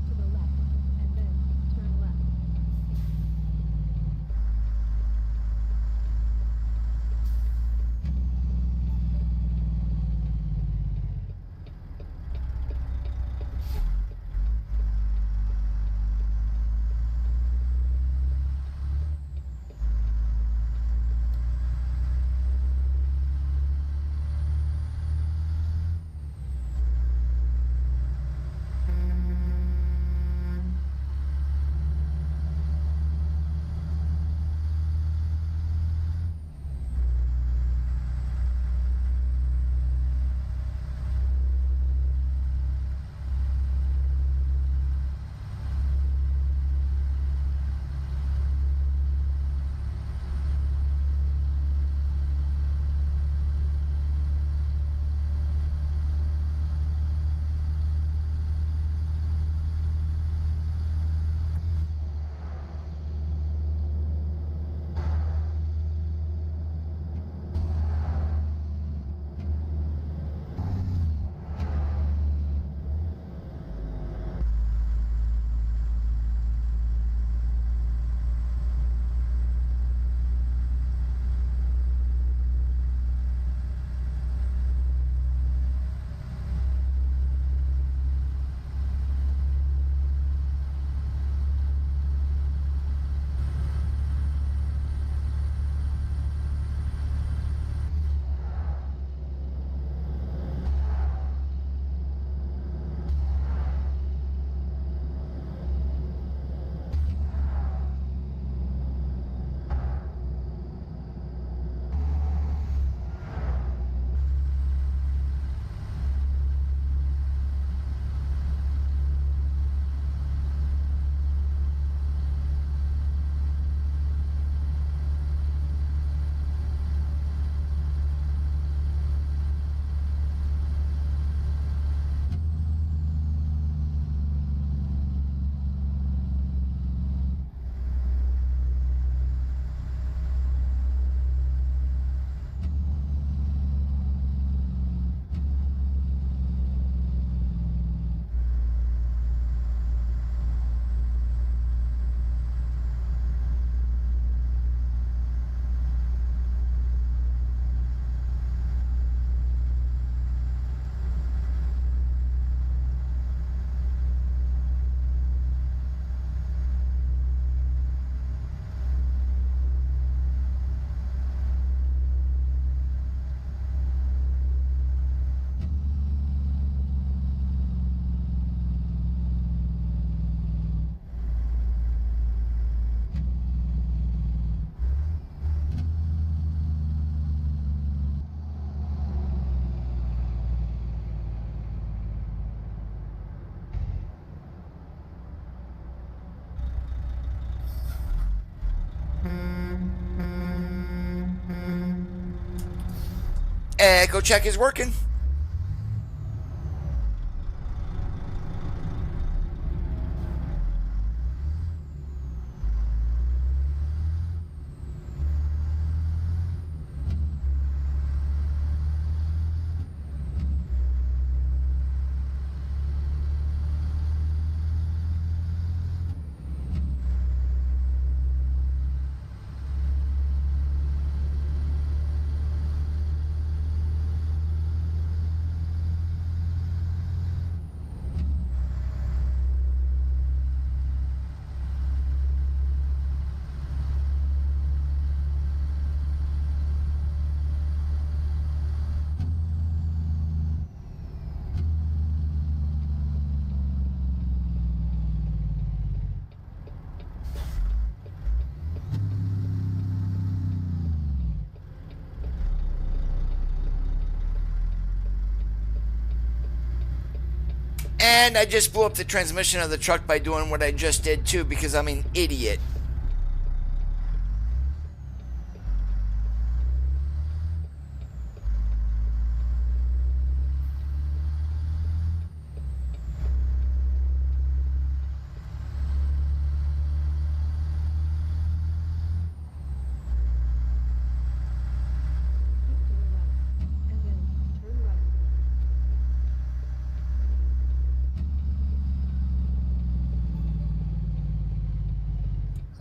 To the left, and then turn left. Echo check is working. And I just blew up the transmission of the truck by doing what I just did too, because I'm an idiot.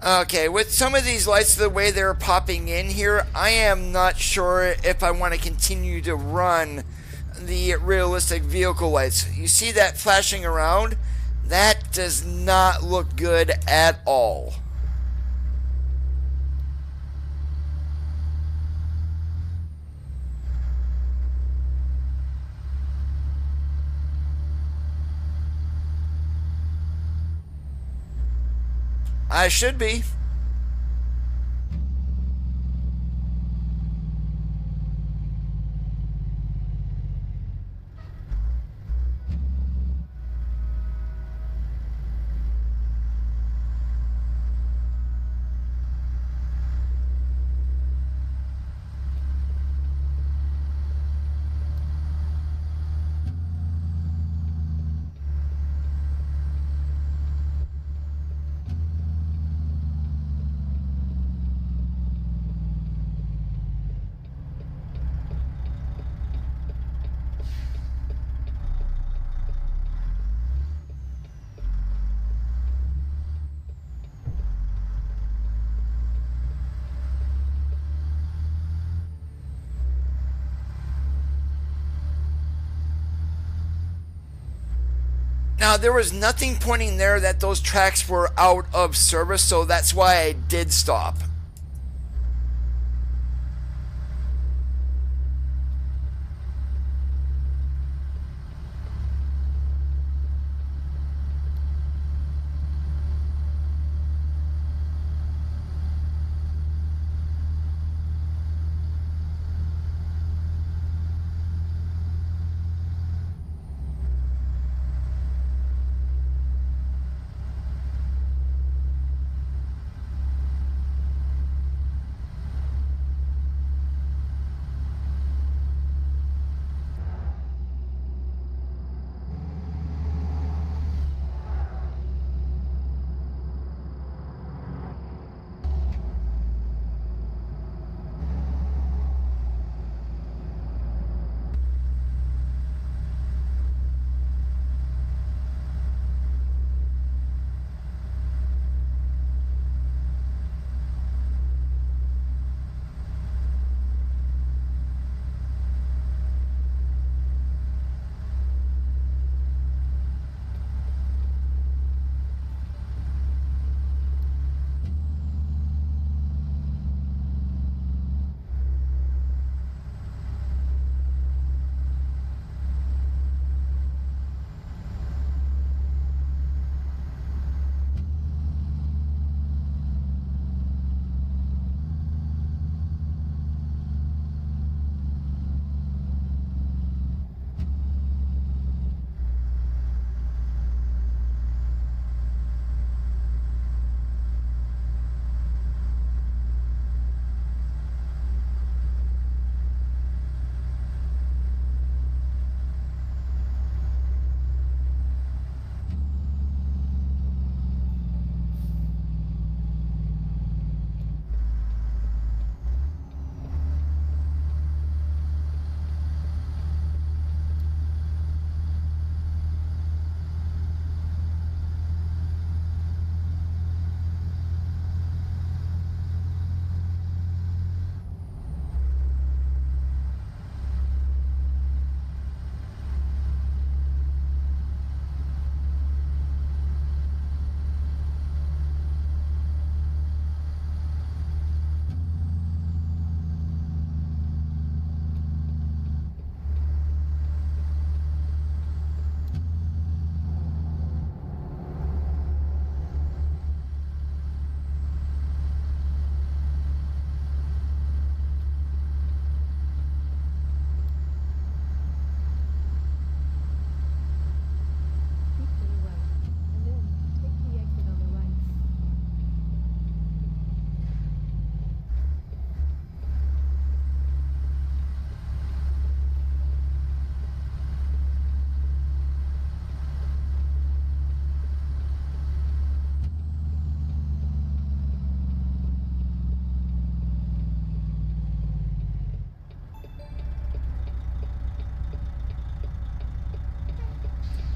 Okay, with some of these lights the way they're popping in here, I am not sure if I want to continue to run the realistic vehicle lights. You see that flashing around? That does not look good at all. I should be. Now, there was nothing pointing there that those tracks were out of service, so that's why I did stop.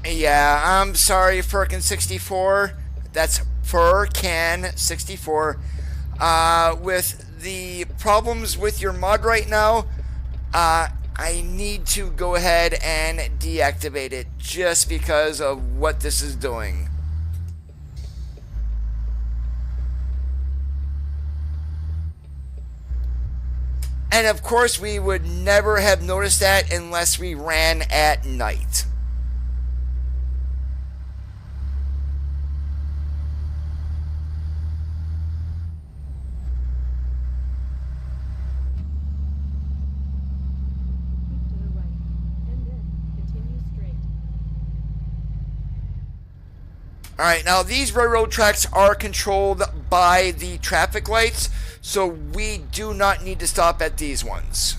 Yeah, I'm sorry, Furkin64. That's Furcan64. With the problems with your mod right now, I need to go ahead and deactivate it just because of what this is doing. And of course, we would never have noticed that unless we ran at night. Keep to the right, and then continue straight. Alright, now these railroad tracks are controlled by the traffic lights, so we do not need to stop at these ones.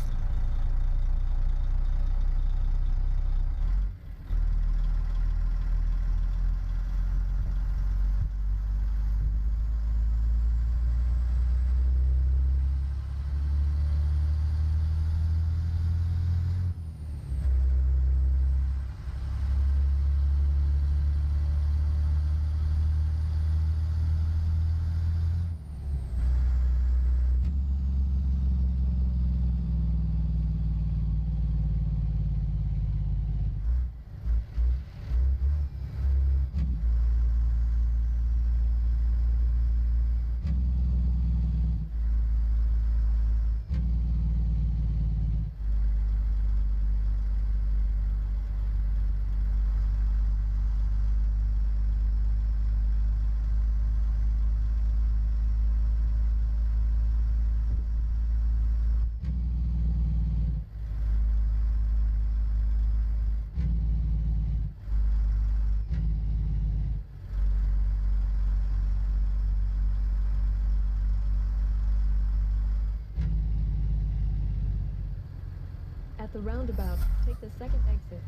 At the roundabout, take the second exit.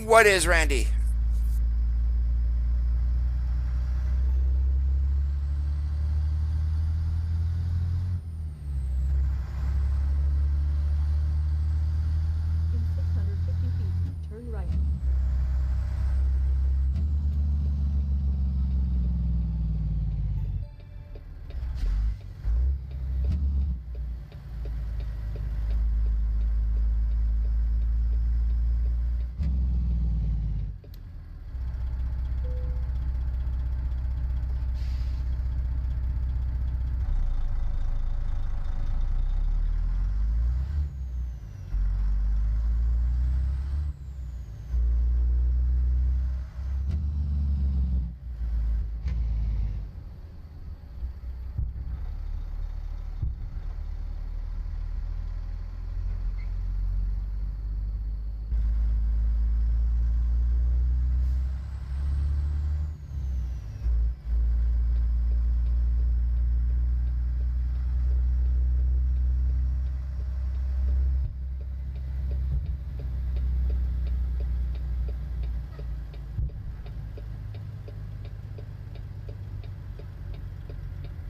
What is, Randy? In 650 feet, turn right.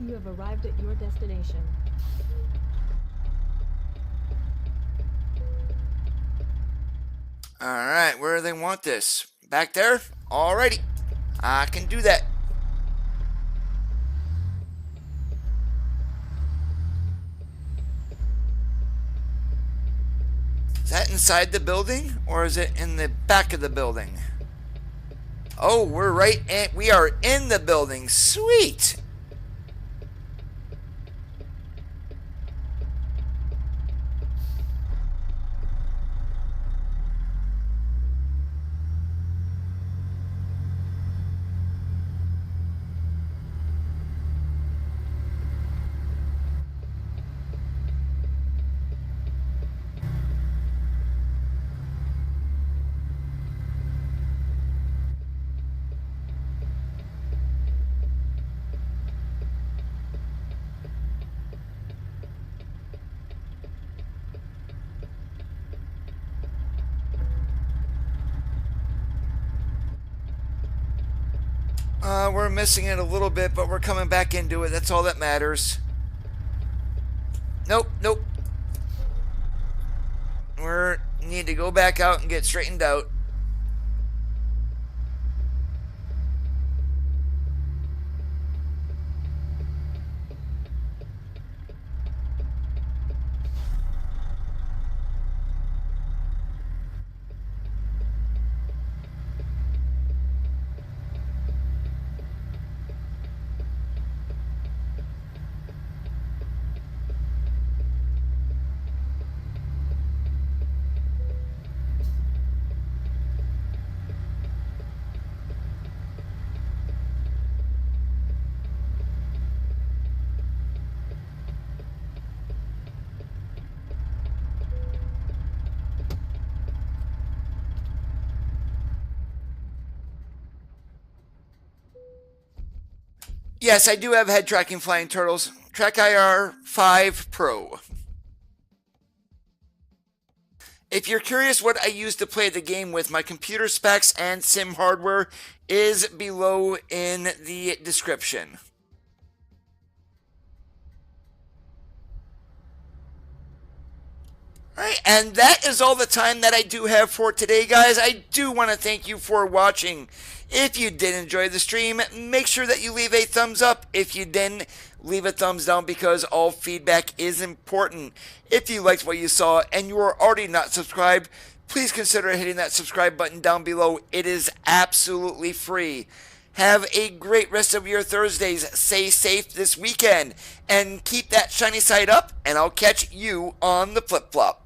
You have arrived at your destination. Alright, where do they want this? Back there? Alrighty. I can do that. Is that inside the building, or is it in the back of the building? Oh, we are in the building. Sweet. We're missing it a little bit, but we're coming back into it. That's all that matters. Nope, nope. We need to go back out and get straightened out. Yes, I do have head tracking flying turtles. TrackIR 5 Pro. If you're curious what I use to play the game with, my computer specs and sim hardware is below in the description. Alright, and that is all the time that I do have for today, guys. I do want to thank you for watching. If you did enjoy the stream, make sure that you leave a thumbs up. If you didn't, leave a thumbs down because all feedback is important. If you liked what you saw and you are already not subscribed, please consider hitting that subscribe button down below. It is absolutely free. Have a great rest of your Thursdays. Stay safe this weekend and keep that shiny side up, and I'll catch you on the flip-flop.